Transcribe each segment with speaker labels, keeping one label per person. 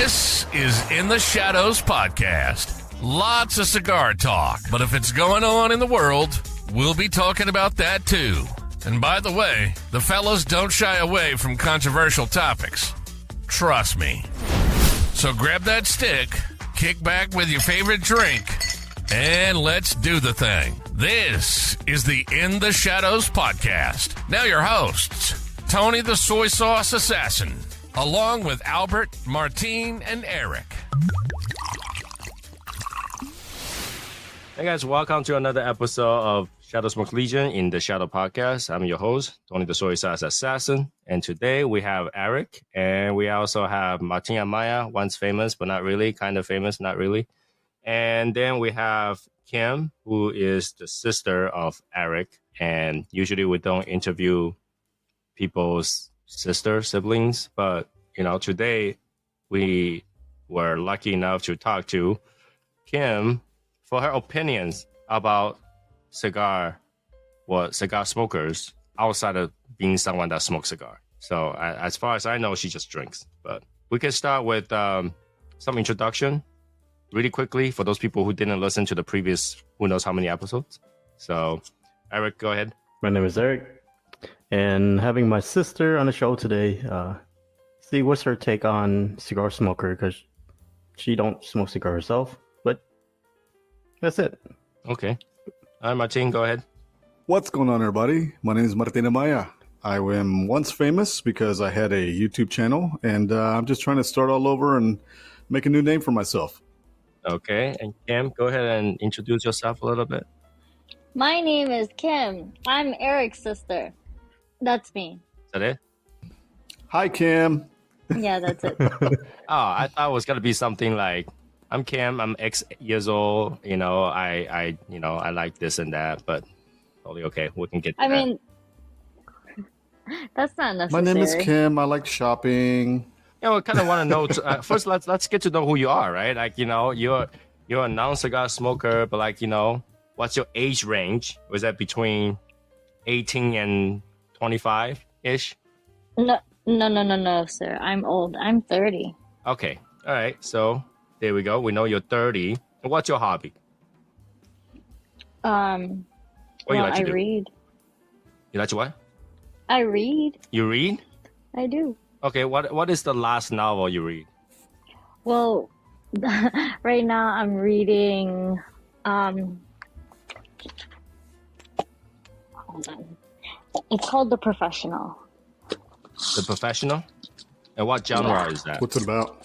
Speaker 1: This is In the Shadows Podcast. Lots of cigar talk, but if it's going on in the world, we'll be talking about that too. And by the way, the fellas don't shy away from controversial topics. Trust me. So grab that stick, kick back with your favorite drink, and let's do the thing. This is the In the Shadows Podcast. Now your hosts, Tony the Soy Sauce Assassin, along with Albert, Martine, and Eric.
Speaker 2: Hey guys, welcome to another episode of Shadow Smoke Legion in the Shadow Podcast. I'm your host, Tony the Soy Sauce Assassin, and today we have Eric, and we also have Martine Amaya, once famous but not really, kind of famous, not really. And then we have Kim, who is the sister of Eric, and usually we don't interview people's siblings, but today we were lucky enough to talk to Kim for her opinions about cigar smokers outside of being someone that smokes cigar. So as far as I know, she just drinks. But we can start with some introduction really quickly for those people who didn't listen to the previous who knows how many episodes. So Eric, go ahead.
Speaker 3: My name is Eric, and having my sister on the show today, see what's her take on cigar smoker, because she don't smoke cigar herself, but that's it.
Speaker 2: Okay. All right, Martine, go ahead.
Speaker 4: What's going on, everybody? My name is Martine Amaya. I am once famous because I had a YouTube channel, and I'm just trying to start all over and make a new name for myself.
Speaker 2: Okay, and Kim, go ahead and introduce yourself a little bit.
Speaker 5: My name is Kim. I'm Eric's sister. That's me.
Speaker 2: Is that it?
Speaker 4: Hi, Kim.
Speaker 5: Yeah, that's it.
Speaker 2: I thought it was gonna be something like, I'm Kim, I'm X years old, I like this and that, but totally okay. We can get to that.
Speaker 5: I mean, that's not necessary.
Speaker 4: My name is Kim. I like shopping.
Speaker 2: I kind of want to know. First, let's get to know who you are, right? Like, you're a non-cigar smoker, but what's your age range? Was that between 18 and 25 ish?
Speaker 5: No, sir. I'm old. I'm 30.
Speaker 2: Okay, all right. So there we go. We know you're 30. What's your hobby?
Speaker 5: What
Speaker 2: do you like to do?
Speaker 5: I read.
Speaker 2: You like to what?
Speaker 5: I read.
Speaker 2: You read?
Speaker 5: I do.
Speaker 2: Okay, what is the last novel you read?
Speaker 5: Well, right now I'm reading. Hold on. It's called The Professional.
Speaker 2: The Professional? And what genre is that?
Speaker 4: What's it about?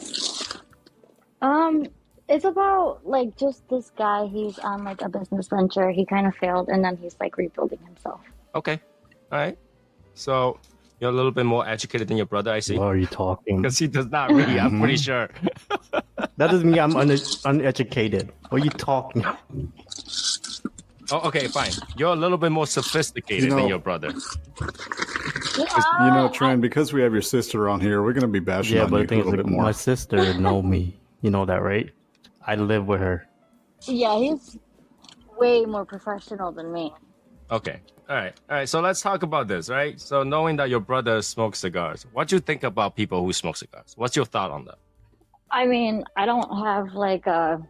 Speaker 5: It's about just this guy. He's on a business venture. He kind of failed, and then he's rebuilding himself.
Speaker 2: Okay, all right. So you're a little bit more educated than your brother, I see.
Speaker 3: What are you talking?
Speaker 2: Because he does not read. I'm pretty sure.
Speaker 3: That doesn't mean I'm uneducated. What are you talking?
Speaker 2: Oh, okay, fine. You're a little bit more sophisticated than your brother.
Speaker 4: Trent, because we have your sister on here, we're going to be bashing on
Speaker 3: but
Speaker 4: you
Speaker 3: the thing
Speaker 4: a little bit more.
Speaker 3: My sister know me. You know that, right? I live with her.
Speaker 5: Yeah, he's way more professional than me.
Speaker 2: Okay. All right. So let's talk about this, right? So knowing that your brother smokes cigars, what do you think about people who smoke cigars? What's your thought on that?
Speaker 5: I mean, I don't have a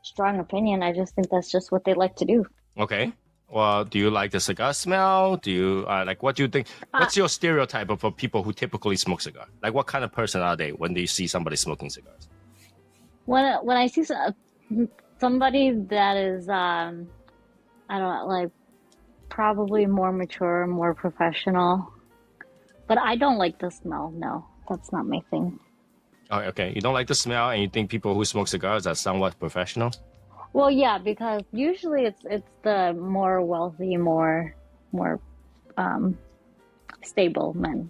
Speaker 5: strong opinion. I just think that's just what they like to do.
Speaker 2: Okay. Well, do you like the cigar smell? Do you what do you think? What's your stereotype of people who typically smoke cigars? What kind of person are they when you see somebody smoking cigars?
Speaker 5: When I see somebody that is, I don't know, probably more mature, more professional, but I don't like the smell. No, that's not my thing.
Speaker 2: Oh, okay. You don't like the smell, and you think people who smoke cigars are somewhat professional?
Speaker 5: Well, yeah, because usually it's the more wealthy, more stable men.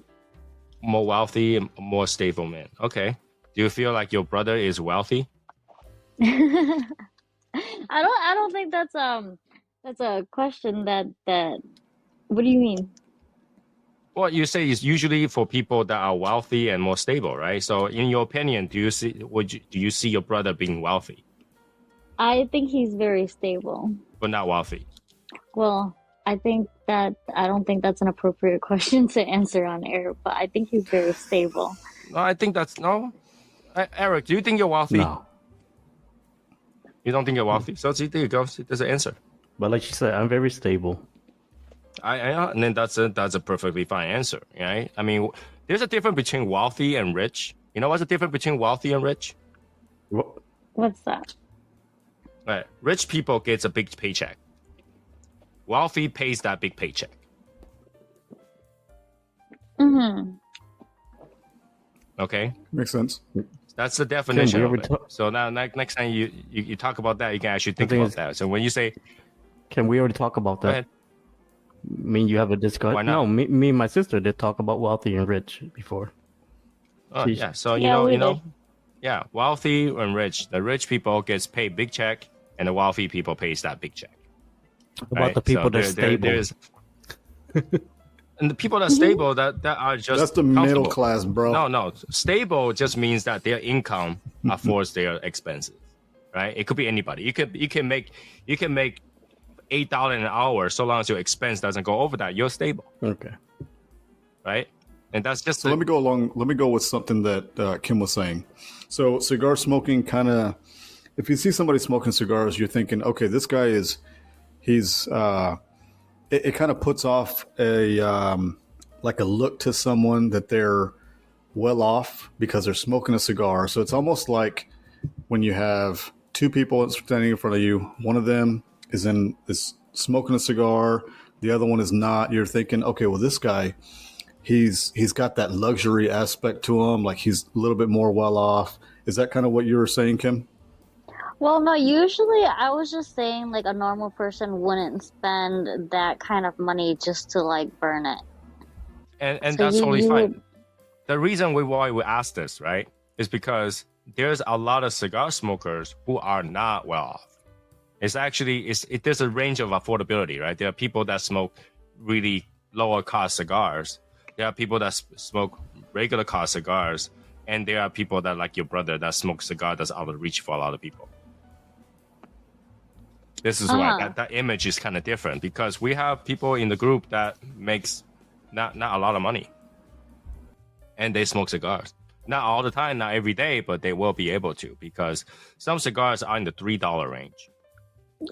Speaker 2: More wealthy and more stable men. Okay. Do you feel like your brother is wealthy?
Speaker 5: I don't think that's a question that what do you mean?
Speaker 2: Well, you say it's usually for people that are wealthy and more stable, right? So in your opinion, do you see your brother being wealthy?
Speaker 5: I think he's very stable.
Speaker 2: But not wealthy.
Speaker 5: Well, I don't think that's an appropriate question to answer on air, but I think he's very stable.
Speaker 2: No, I think that's no. Eric, do you think you're wealthy?
Speaker 3: No.
Speaker 2: You don't think you're wealthy? So see, there you go. See, there's an answer.
Speaker 3: But like you said, I'm very stable.
Speaker 2: And then that's a perfectly fine answer, right? I mean, there's a difference between wealthy and rich. You know what's the difference between wealthy and rich?
Speaker 5: What's that?
Speaker 2: Right. Rich people gets a big paycheck. Wealthy pays that big paycheck.
Speaker 5: Mm-hmm.
Speaker 2: Okay,
Speaker 4: Makes sense.
Speaker 2: that's the definition
Speaker 3: we
Speaker 2: of
Speaker 3: ever
Speaker 2: it.
Speaker 3: ta-
Speaker 2: So now next time you talk about that, you can actually think
Speaker 3: thing
Speaker 2: about
Speaker 3: is-
Speaker 2: that. So when you say,
Speaker 3: Can we already talk about
Speaker 2: go
Speaker 3: that?
Speaker 2: ahead.
Speaker 3: Me and you have a discussion.
Speaker 2: Why not?
Speaker 3: No, me and my sister did talk about wealthy and rich before.
Speaker 2: Oh,
Speaker 3: Please.
Speaker 2: yeah. So
Speaker 5: Yeah, we
Speaker 2: you know,
Speaker 5: did.
Speaker 2: yeah, wealthy and rich. The rich people gets paid big check, and the wealthy people pays that big check.
Speaker 3: About
Speaker 2: right?
Speaker 3: the people
Speaker 2: So
Speaker 3: that's stable.
Speaker 2: there's and the people that are stable that are just
Speaker 4: That's the middle
Speaker 2: comfortable.
Speaker 4: class, bro.
Speaker 2: No. Stable just means that their income affords their expenses, right? It could be anybody. You can make $8 an hour so long as your expense doesn't go over that. You're stable,
Speaker 3: Okay.
Speaker 2: right? And that's just
Speaker 4: So let me go with something that Kim was saying. So cigar smoking kind of, if you see somebody smoking cigars, you're thinking, okay, this guy it kind of puts off like a look to someone that they're well off because they're smoking a cigar. So it's almost like when you have two people standing in front of you, one of them is smoking a cigar, the other one is not. You're thinking, okay, well, this guy, he's got that luxury aspect to him, like he's a little bit more well off. Is that kind of what you were saying, Kim?
Speaker 5: Well, no, usually I was just saying like a normal person wouldn't spend that kind of money just to like burn it.
Speaker 2: and
Speaker 5: So
Speaker 2: that's
Speaker 5: you-
Speaker 2: totally
Speaker 5: you
Speaker 2: fine.
Speaker 5: would-
Speaker 2: The reason why we ask this, right, is because there's a lot of cigar smokers who are not well off. It's actually there's a range of affordability, right? There are people that smoke really lower cost cigars. There are people that smoke regular cost cigars, and there are people that, like your brother, that smoke cigar that's out of reach for a lot of people. This is why that image is kind of different, because we have people in the group that makes not a lot of money, and they smoke cigars. Not all the time, not every day, but they will be able to, because some cigars are in the $3 range.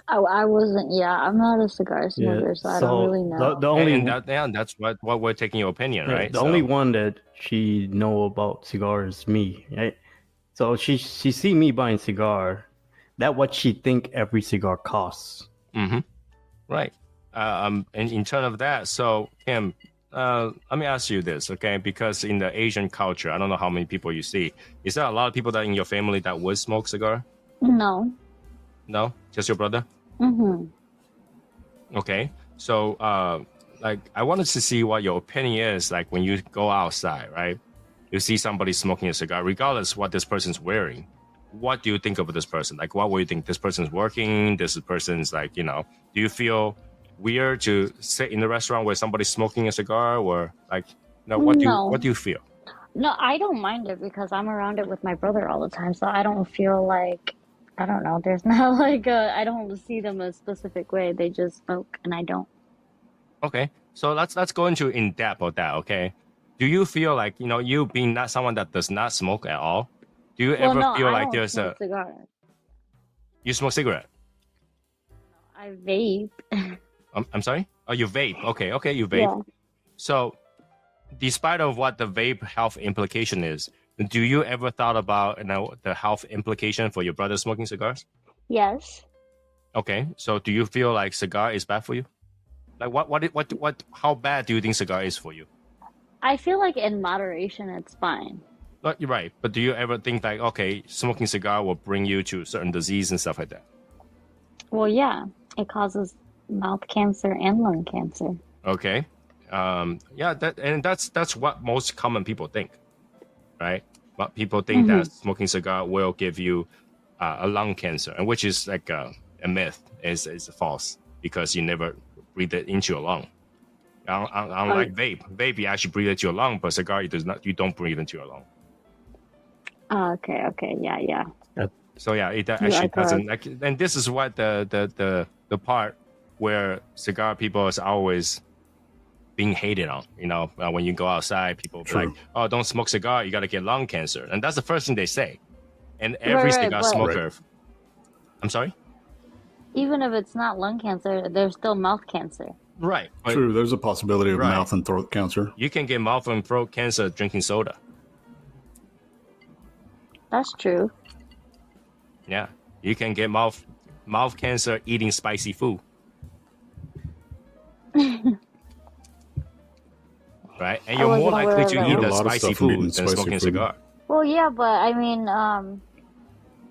Speaker 5: I wasn't. Yeah, I'm not a cigar smoker, so I don't really know.
Speaker 3: The only
Speaker 2: And that's what we're taking your opinion, right?
Speaker 3: the only one that she know about cigars is me, right? So she see me buying cigar, that what she think every cigar costs.
Speaker 2: Mm-hmm. Right. And in terms of that, so Kim, let me ask you this, okay? Because in the Asian culture, I don't know how many people you see. Is there a lot of people that in your family that would smoke cigar?
Speaker 5: No.
Speaker 2: No, just your brother.
Speaker 5: Mm-hmm.
Speaker 2: Okay. So, like, I wanted to see what your opinion is, like, when you go outside, right? You see somebody smoking a cigar, regardless what this person's wearing. What do you think of this person? Like, what would you think? This person's working. This person's like, do you feel weird to sit in the restaurant where somebody's smoking a cigar, or like, what do you feel?
Speaker 5: No, I don't mind it because I'm around it with my brother all the time, so I don't feel like, I don't know, there's not like I don't see them a specific way. They just smoke and I don't.
Speaker 2: Okay, so let's go into in depth of that. Okay, do you feel like you being not someone that does not smoke at all? Do you
Speaker 5: Well,
Speaker 2: ever
Speaker 5: no,
Speaker 2: feel
Speaker 5: I
Speaker 2: like
Speaker 5: don't
Speaker 2: there's
Speaker 5: smoke cigars.
Speaker 2: you smoke cigarette?
Speaker 5: I vape.
Speaker 2: I'm sorry. Oh, you vape. Okay, you vape.
Speaker 5: Yeah.
Speaker 2: So, despite of what the vape health implication is, do you ever thought about the health implication for your brother smoking cigars?
Speaker 5: Yes.
Speaker 2: Okay, so do you feel like cigar is bad for you? Like what? How bad do you think cigar is for you?
Speaker 5: I feel like in moderation, it's fine.
Speaker 2: You're right, but do you ever think like, okay, smoking cigar will bring you to certain disease and stuff like that?
Speaker 5: Well, yeah, it causes mouth cancer and lung cancer.
Speaker 2: Okay, yeah, that's what most common people think, right? But people think that smoking cigar will give you a lung cancer, and which is like a myth, is false, because you never breathe it into your lung. Unlike vape, you actually breathe it into your lung, but cigar you don't breathe into your lung.
Speaker 5: Okay, yeah.
Speaker 2: So yeah, it
Speaker 5: are
Speaker 2: actually doesn't.
Speaker 5: correct.
Speaker 2: Like, and this is what the part where cigar people is always being hated on. When you go outside, people be
Speaker 4: True.
Speaker 2: like, "Oh, don't smoke cigar. You got to get lung cancer," and that's the first thing they say. And every
Speaker 5: Right,
Speaker 2: cigar
Speaker 5: but-
Speaker 2: smoker, I'm sorry.
Speaker 5: Even if it's not lung cancer, there's still mouth cancer.
Speaker 2: Right. But
Speaker 4: True. There's a possibility of
Speaker 2: Right.
Speaker 4: mouth and throat cancer.
Speaker 2: you can get mouth and throat cancer drinking soda.
Speaker 5: That's true.
Speaker 2: Yeah. You can get mouth cancer eating spicy food. Right? And
Speaker 5: I
Speaker 2: you're more
Speaker 5: wasn't aware
Speaker 2: likely
Speaker 5: of
Speaker 2: to
Speaker 5: that.
Speaker 2: eat
Speaker 4: A
Speaker 2: the
Speaker 4: lot of
Speaker 2: spicy
Speaker 4: stuff from eating
Speaker 2: food than
Speaker 4: spicy
Speaker 2: smoking a
Speaker 4: food.
Speaker 2: cigar.
Speaker 5: Well, yeah, but I mean,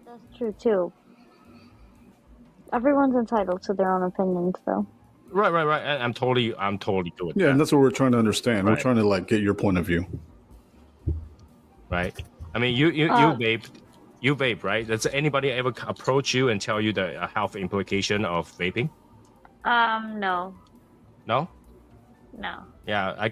Speaker 5: that's true too. Everyone's entitled to their own opinions, though.
Speaker 2: Right. And I'm totally good with
Speaker 4: Yeah,
Speaker 2: that.
Speaker 4: and that's what we're trying to understand. We're
Speaker 2: Right.
Speaker 4: trying to like get your point of view.
Speaker 2: Right? I mean, you vape, right? Does anybody ever approach you and tell you the health implication of vaping?
Speaker 5: No,
Speaker 2: No?
Speaker 5: no.
Speaker 2: Yeah,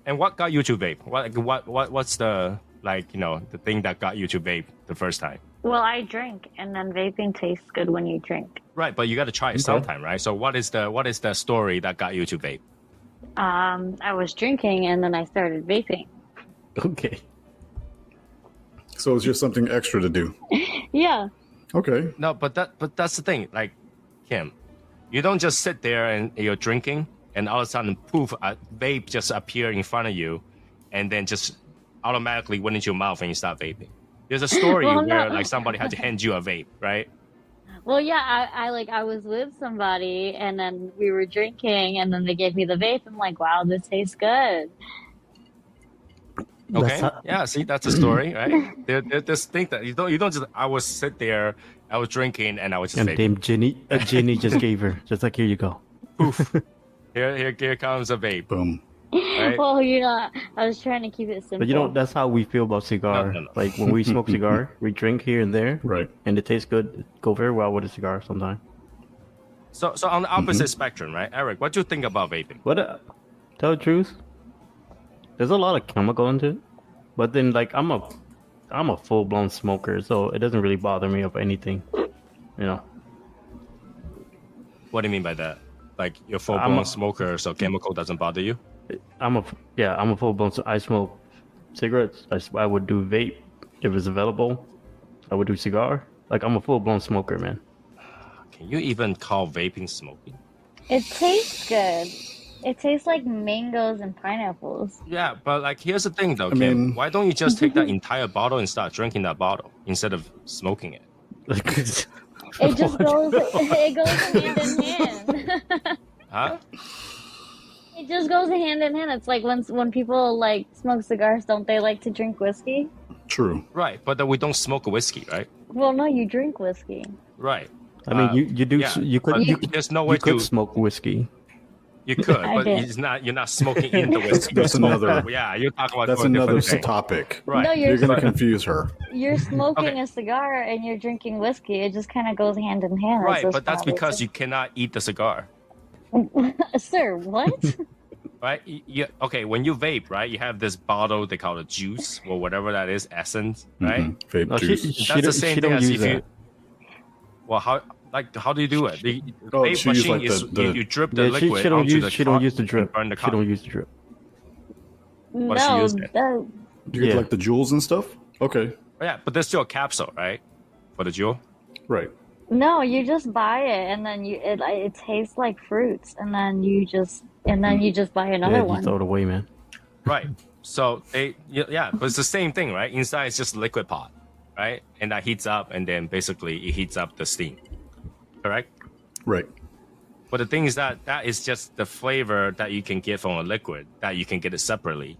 Speaker 2: and what got you to vape? What's the the thing that got you to vape the first time?
Speaker 5: Well, I drink, and then vaping tastes good when you drink.
Speaker 2: Right, but you got to try it sometime, right? So what is the story that got you to vape?
Speaker 5: I was drinking, and then I started vaping.
Speaker 3: Okay.
Speaker 4: So it's just something extra to do.
Speaker 5: Yeah.
Speaker 4: Okay.
Speaker 2: No, but that's the thing. Like, Kim, you don't just sit there and you're drinking, and all of a sudden, poof, a vape just appear in front of you, and then just automatically went into your mouth and you start vaping. There's a story
Speaker 5: Well,
Speaker 2: where
Speaker 5: no.
Speaker 2: like somebody had to hand you a vape, right?
Speaker 5: Well, yeah, I was with somebody, and then we were drinking, and then they gave me the vape. I'm like, wow, this tastes good.
Speaker 2: Okay.
Speaker 3: That's how-
Speaker 2: Yeah. See, that's a story, right? There's things that you don't just. I was sit there, I was drinking, and I was just
Speaker 3: And
Speaker 2: vaping.
Speaker 3: damn Ginny just gave her. Just like, here you go.
Speaker 2: Here comes a vape.
Speaker 4: Boom.
Speaker 2: Right?
Speaker 5: Well, I was trying to keep it simple.
Speaker 3: But that's how we feel about cigar.
Speaker 2: No.
Speaker 3: Like when we smoke cigar, we drink here and there,
Speaker 4: Right.
Speaker 3: and it tastes good. Go very well with a cigar sometimes.
Speaker 2: So on the opposite spectrum, right, Eric? What do you think about vaping?
Speaker 3: But tell the truth, there's a lot of chemical into it. But then, like, I'm a full blown smoker, so it doesn't really bother me of anything.
Speaker 2: What do you mean by that? Like you're full
Speaker 3: I'm
Speaker 2: blown
Speaker 3: a-
Speaker 2: smoker, so chemical doesn't bother you?
Speaker 3: I'm a full blown. I smoke cigarettes. I would do vape if it's available. I would do cigar. Like, I'm a full blown smoker, man.
Speaker 2: Can you even call vaping smoking?
Speaker 5: It tastes good. It tastes like mangoes and pineapples.
Speaker 2: Yeah, but like here's the thing though,
Speaker 4: I
Speaker 2: Kim.
Speaker 4: mean-
Speaker 2: Why don't you just take that entire bottle and start drinking that bottle instead of smoking it?
Speaker 3: Like,
Speaker 5: It just goes. It goes hand in hand.
Speaker 2: Huh?
Speaker 5: It just goes hand in hand. It's like when people like smoke cigars, don't they like to drink whiskey?
Speaker 4: True.
Speaker 2: Right, but we don't smoke whiskey, right?
Speaker 5: Well, no, you drink whiskey.
Speaker 2: Right.
Speaker 3: I mean, you do.
Speaker 2: yeah,
Speaker 3: You could.
Speaker 2: but
Speaker 3: You,
Speaker 2: there's no way
Speaker 3: you could
Speaker 2: to.
Speaker 3: smoke whiskey.
Speaker 2: You could,
Speaker 5: I
Speaker 2: but
Speaker 5: did.
Speaker 2: it's not. You're not smoking in the whiskey.
Speaker 4: That's another.
Speaker 2: Yeah, you're talking about
Speaker 4: That's
Speaker 2: two
Speaker 4: another
Speaker 2: different things.
Speaker 4: topic.
Speaker 2: Right.
Speaker 5: No,
Speaker 4: You're going to confuse her.
Speaker 5: You're smoking
Speaker 2: Okay.
Speaker 5: a cigar and you're drinking whiskey. It just kind of goes hand in hand.
Speaker 2: Right, but that's because you cannot eat the cigar.
Speaker 5: Sir, what?
Speaker 2: Right? Okay, when you vape, right, you have this bottle they call it juice or whatever that is, essence, right?
Speaker 4: Mhm. Vape
Speaker 3: No,
Speaker 4: juice.
Speaker 3: she
Speaker 2: That's the
Speaker 3: don't-
Speaker 2: same
Speaker 3: she
Speaker 2: thing
Speaker 3: don't
Speaker 2: as
Speaker 3: use
Speaker 2: if you.
Speaker 3: that.
Speaker 2: Well, how do you do it? The
Speaker 4: Oh,
Speaker 2: vape
Speaker 4: she use,
Speaker 2: machine
Speaker 4: like,
Speaker 2: is
Speaker 4: the-
Speaker 2: you drip the
Speaker 3: Yeah,
Speaker 2: liquid
Speaker 3: she don't
Speaker 2: onto
Speaker 3: use.
Speaker 2: the
Speaker 3: She don't
Speaker 2: cup
Speaker 3: use the
Speaker 2: and
Speaker 3: drip.
Speaker 2: burn the
Speaker 3: She
Speaker 2: cup.
Speaker 3: don't use the drip.
Speaker 2: What does she
Speaker 5: No,
Speaker 2: use then?
Speaker 4: Do you get
Speaker 3: Yeah.
Speaker 4: like the jewels and stuff? Okay.
Speaker 2: Yeah, but there's still a capsule, right? For the jewel.
Speaker 4: Right.
Speaker 5: no, you just buy it and then it tastes like fruits, and then you just buy another
Speaker 3: Yeah, you
Speaker 5: one.
Speaker 3: throw it away, man.
Speaker 2: Right. So yeah, but it's the same thing, right? Inside it's just liquid pot, right? And that heats up, and then basically it heats up the steam. Correct.
Speaker 4: Right.
Speaker 2: But the thing is that is just the flavor that you can get from a liquid that you can get it separately.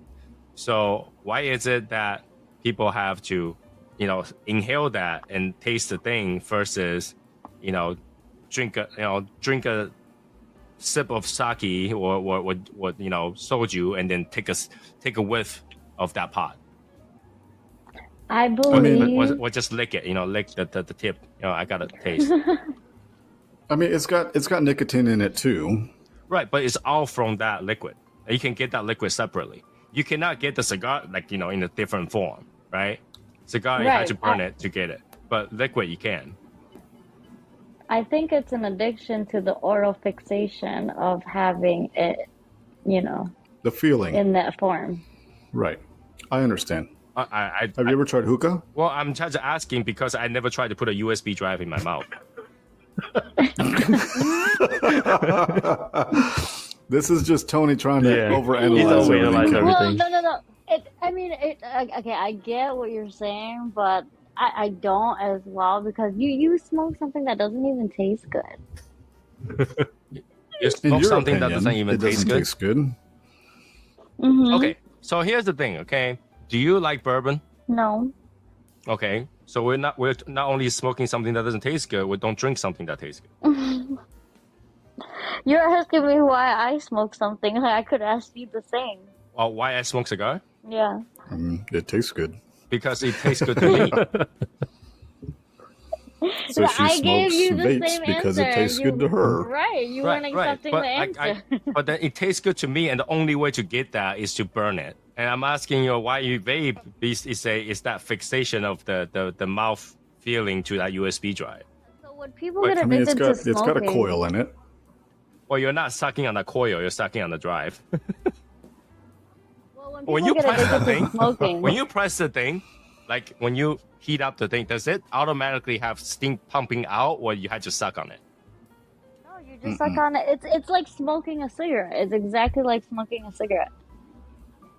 Speaker 2: So why is it that people have to, inhale that and taste the thing versus, drink a sip of sake or soju and then take a whiff of that pot?
Speaker 5: I believe.
Speaker 2: Or just lick it, lick the tip. I gotta taste.
Speaker 4: I mean, it's got nicotine in it too.
Speaker 2: Right, but it's all from that liquid. You can get that liquid separately. You cannot get the cigar in a different form, right? Cigar you have
Speaker 5: Right,
Speaker 2: to burn it to get it, but liquid you can.
Speaker 5: I think it's an addiction to the oral fixation of having it
Speaker 4: The feeling.
Speaker 5: in that form.
Speaker 4: Right. I understand.
Speaker 2: I
Speaker 4: Have you ever tried hookah?
Speaker 2: well, I'm just asking because I never tried to put a USB drive in my mouth.
Speaker 4: This is just Tony trying to
Speaker 3: Yeah.
Speaker 4: overanalyze
Speaker 3: He's overanalyzing
Speaker 4: everything.
Speaker 3: everything.
Speaker 5: Well, no. Okay, I get what you're saying, but I don't as well because you smoke something that doesn't even taste good.
Speaker 2: You
Speaker 4: In
Speaker 2: smoke
Speaker 4: your
Speaker 2: something
Speaker 4: opinion,
Speaker 2: that doesn't even
Speaker 4: it doesn't
Speaker 2: taste good.
Speaker 4: taste good.
Speaker 5: Mm-hmm.
Speaker 2: Okay, so here's the thing. Okay, do you like bourbon?
Speaker 5: No.
Speaker 2: Okay, so we're not only smoking something that doesn't taste good. We don't drink something that tastes good.
Speaker 5: You're asking me why I smoke something. I could ask you the same.
Speaker 2: Well, why I smoke cigar?
Speaker 5: Yeah.
Speaker 4: It tastes good.
Speaker 2: Because it tastes good to me.
Speaker 4: So she
Speaker 5: I gave
Speaker 4: smokes
Speaker 5: you the
Speaker 4: vapes
Speaker 5: same
Speaker 4: because
Speaker 5: answer.
Speaker 4: it tastes good to her.
Speaker 5: Right. You weren't accepting
Speaker 2: But
Speaker 5: the answer.
Speaker 2: but then it tastes good to me, and the only way to get that is to burn it. And I'm asking you why you vape is that fixation of the mouth feeling to that USB drive.
Speaker 5: So when people
Speaker 2: Wait,
Speaker 5: get
Speaker 4: I mean,
Speaker 5: addicted to smoking,
Speaker 4: it's got a coil in it.
Speaker 2: Well, you're not sucking on the coil, you're sucking on the drive.
Speaker 5: Well,
Speaker 2: When
Speaker 5: people
Speaker 2: you
Speaker 5: get
Speaker 2: press the
Speaker 5: addicted to
Speaker 2: thing,
Speaker 5: smoking,
Speaker 2: when you press the thing, like when you heat up the thing, does it automatically have steam pumping out, or you had to suck on it?
Speaker 5: no, you just suck on it. It's like smoking a cigarette. It's exactly like smoking a cigarette.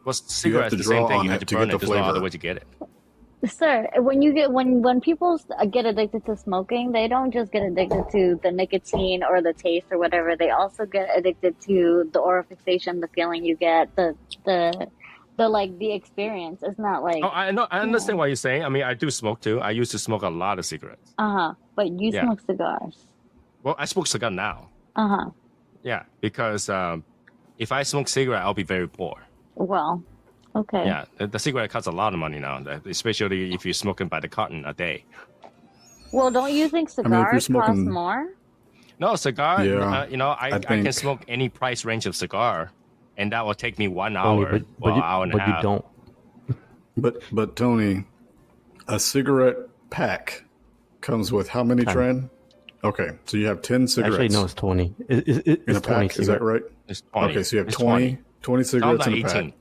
Speaker 2: Well, cigarettes
Speaker 4: to
Speaker 2: the same
Speaker 4: draw
Speaker 2: thing.
Speaker 4: on
Speaker 2: You
Speaker 4: it
Speaker 2: have to
Speaker 4: to
Speaker 2: burn
Speaker 4: get
Speaker 2: it.
Speaker 4: the
Speaker 2: There's no other
Speaker 4: flavor.
Speaker 2: way to get it.
Speaker 5: Sir, when people get addicted to smoking, they don't just get addicted to the nicotine or the taste or whatever. They also get addicted to the oral fixation, the feeling you get, the like the experience. It's not like
Speaker 2: Oh, I know. I understand what you're saying. I mean, I do smoke too. I used to smoke a lot of cigarettes.
Speaker 5: but you
Speaker 2: Yeah.
Speaker 5: smoke cigars.
Speaker 2: Well, I smoke cigar now.
Speaker 5: Uh-huh.
Speaker 2: Yeah, because if I smoke cigarette, I'll be very poor.
Speaker 5: Well, okay.
Speaker 2: Yeah, the cigarette costs a lot of money now, especially if you're smoking by the carton a day.
Speaker 5: Well, don't you think
Speaker 4: mean, if you're
Speaker 5: cigars cost
Speaker 4: smoking-
Speaker 5: more?
Speaker 2: No, cigar,
Speaker 4: Yeah,
Speaker 2: I
Speaker 4: think-
Speaker 2: can smoke any price range of cigar, and that will take me 1
Speaker 3: Tony,
Speaker 2: hour or hour and a
Speaker 3: but you
Speaker 2: half.
Speaker 3: don't.
Speaker 4: But Tony, a cigarette pack comes with how many,
Speaker 3: 10.
Speaker 4: Tran? Okay, so you have 10 cigarettes
Speaker 3: Actually, no, it's 20. It's
Speaker 4: in a
Speaker 3: 20
Speaker 4: pack. Is that
Speaker 3: cigarettes.
Speaker 4: right?
Speaker 2: It's 20.
Speaker 4: Okay, so you have
Speaker 2: It's
Speaker 4: 20
Speaker 2: Sounds
Speaker 4: cigarettes
Speaker 2: like
Speaker 4: in a
Speaker 2: 18.
Speaker 4: pack.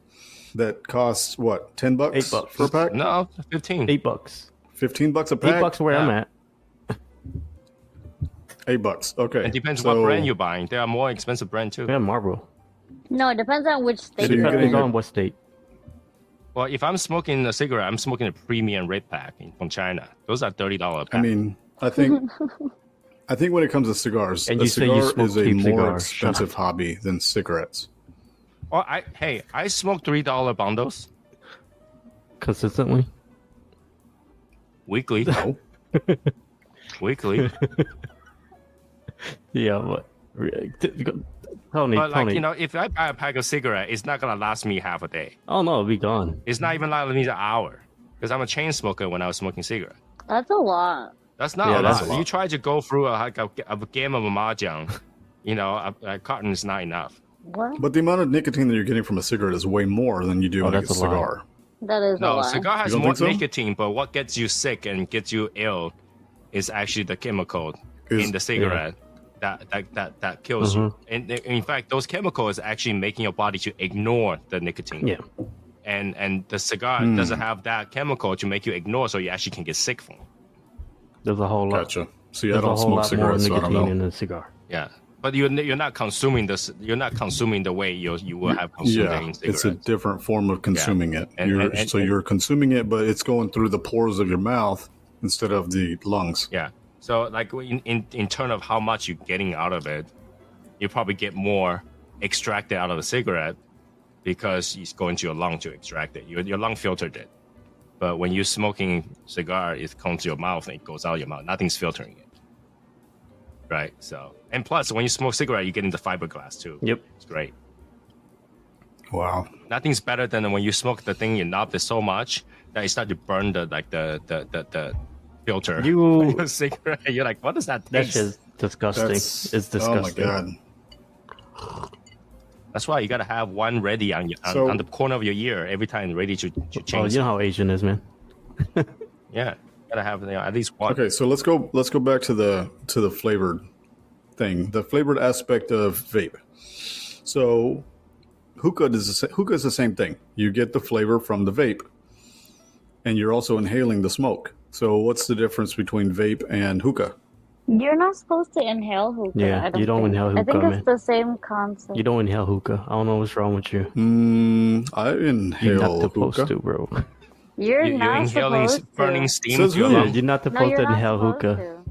Speaker 4: That costs what? $10
Speaker 3: $8
Speaker 4: for a pack?
Speaker 2: No, 15.
Speaker 3: $8.
Speaker 4: $15 a pack?
Speaker 3: $8 where I'm
Speaker 2: Yeah.
Speaker 3: at.
Speaker 4: $8. Okay.
Speaker 2: It depends
Speaker 4: so
Speaker 2: what brand you're buying. There are more expensive brands too.
Speaker 3: Yeah, Marlboro.
Speaker 5: No, it depends on which state
Speaker 4: So you're
Speaker 5: you're
Speaker 4: getting
Speaker 5: in.
Speaker 3: Depends on what state.
Speaker 2: Well, if I'm smoking a cigarette, I'm smoking a premium red pack from China. Those are $30 a pack.
Speaker 4: I mean, I think when it comes to cigars,
Speaker 3: And
Speaker 4: a
Speaker 3: you say you
Speaker 4: cigar
Speaker 3: smoke
Speaker 4: is a
Speaker 3: cheap
Speaker 4: more
Speaker 3: cigars. Shut up.
Speaker 4: expensive hobby than cigarettes.
Speaker 2: Well, I smoke $3 bundles
Speaker 3: Consistently.
Speaker 2: weekly.
Speaker 4: No.
Speaker 2: Weekly.
Speaker 3: Yeah, but Tony,
Speaker 2: But like,
Speaker 3: Tony.
Speaker 2: you know, if I buy a pack of cigarette, it's not gonna last me half a day.
Speaker 3: Oh no, it'll be gone.
Speaker 2: It's not even lasting me an hour. Because I'm a chain smoker when I was smoking cigarette.
Speaker 5: That's a lot.
Speaker 2: That's not
Speaker 3: Yeah,
Speaker 2: a
Speaker 3: that's
Speaker 2: lot.
Speaker 3: a lot.
Speaker 2: You try to go through a game of mahjong, you know, a carton is not enough.
Speaker 5: What?
Speaker 4: But the amount of nicotine that you're getting from a cigarette is way more than you do in a
Speaker 3: that's a lot.
Speaker 4: cigar.
Speaker 5: That is a
Speaker 2: No,
Speaker 5: lot.
Speaker 2: cigar has
Speaker 4: You don't
Speaker 2: more
Speaker 4: think so?
Speaker 2: nicotine, but what gets you sick and gets you ill is actually the chemical
Speaker 4: Is-
Speaker 2: in the cigarette that kills you. And in fact, those chemicals are actually making your body to ignore the nicotine.
Speaker 3: Yeah.
Speaker 2: And the cigar doesn't have that chemical to make you ignore, so you actually can get sick from it.
Speaker 3: There's a whole lot.
Speaker 4: Gotcha. See, I
Speaker 3: There's a
Speaker 4: don't
Speaker 3: whole
Speaker 4: smoke
Speaker 3: lot more
Speaker 4: cigarettes, so I don't
Speaker 3: nicotine
Speaker 4: know.
Speaker 3: in a cigar.
Speaker 2: Yeah. But you're not consuming this. You're not consuming the way you will have consumed
Speaker 4: Yeah,
Speaker 2: it in
Speaker 4: it's a
Speaker 2: cigarettes.
Speaker 4: different form of consuming it.
Speaker 2: And- and-
Speaker 4: You're consuming it, but it's going through the pores of your mouth instead of the lungs.
Speaker 2: Yeah. So like in terms of how much you're getting out of it, you probably get more extracted out of the cigarette because it's going to your lung to extract it. Your lung filtered it. But when you're smoking cigar, it comes to your mouth and it goes out your mouth. Nothing's filtering it. Right. So and plus when you smoke cigarette, you get into fiberglass too.
Speaker 3: Yep.
Speaker 2: It's great.
Speaker 4: Wow.
Speaker 2: Nothing's better than when you smoke the thing, you knob it so much that it start to burn the filter.
Speaker 3: You-
Speaker 2: your cigarette. You're like, what does that
Speaker 3: That's
Speaker 2: taste?
Speaker 3: just disgusting.
Speaker 4: That's
Speaker 3: It's disgusting.
Speaker 4: Oh my god.
Speaker 2: That's why you gotta have one ready on
Speaker 4: So-
Speaker 2: on the corner of your ear every time, ready to
Speaker 3: Oh,
Speaker 2: change.
Speaker 3: you know how Asian is, man.
Speaker 2: Yeah, gotta have at least one.
Speaker 4: Okay, so let's go back to the flavored thing, the flavored aspect of vape. So hookah is the same thing. You get the flavor from the vape, and you're also inhaling the smoke. So what's the difference between vape and hookah?
Speaker 5: You're not supposed to inhale hookah.
Speaker 3: Yeah,
Speaker 5: I
Speaker 3: you don't
Speaker 5: think.
Speaker 3: inhale
Speaker 5: I think
Speaker 3: hookah,
Speaker 5: it's
Speaker 3: man.
Speaker 5: the same concept.
Speaker 3: You don't inhale hookah. I don't know what's wrong with you.
Speaker 4: I
Speaker 3: You're
Speaker 4: inhale
Speaker 3: not supposed
Speaker 4: hookah.
Speaker 3: to, bro.
Speaker 5: You're
Speaker 2: You're
Speaker 5: not
Speaker 2: inhaling
Speaker 5: supposed
Speaker 2: burning
Speaker 5: to.
Speaker 2: steam
Speaker 4: Says
Speaker 2: to your
Speaker 4: who?
Speaker 3: Yeah,
Speaker 2: lungs.
Speaker 3: you're not
Speaker 5: No,
Speaker 3: supposed
Speaker 5: you're
Speaker 3: to
Speaker 5: not
Speaker 3: inhale
Speaker 5: supposed
Speaker 3: hookah.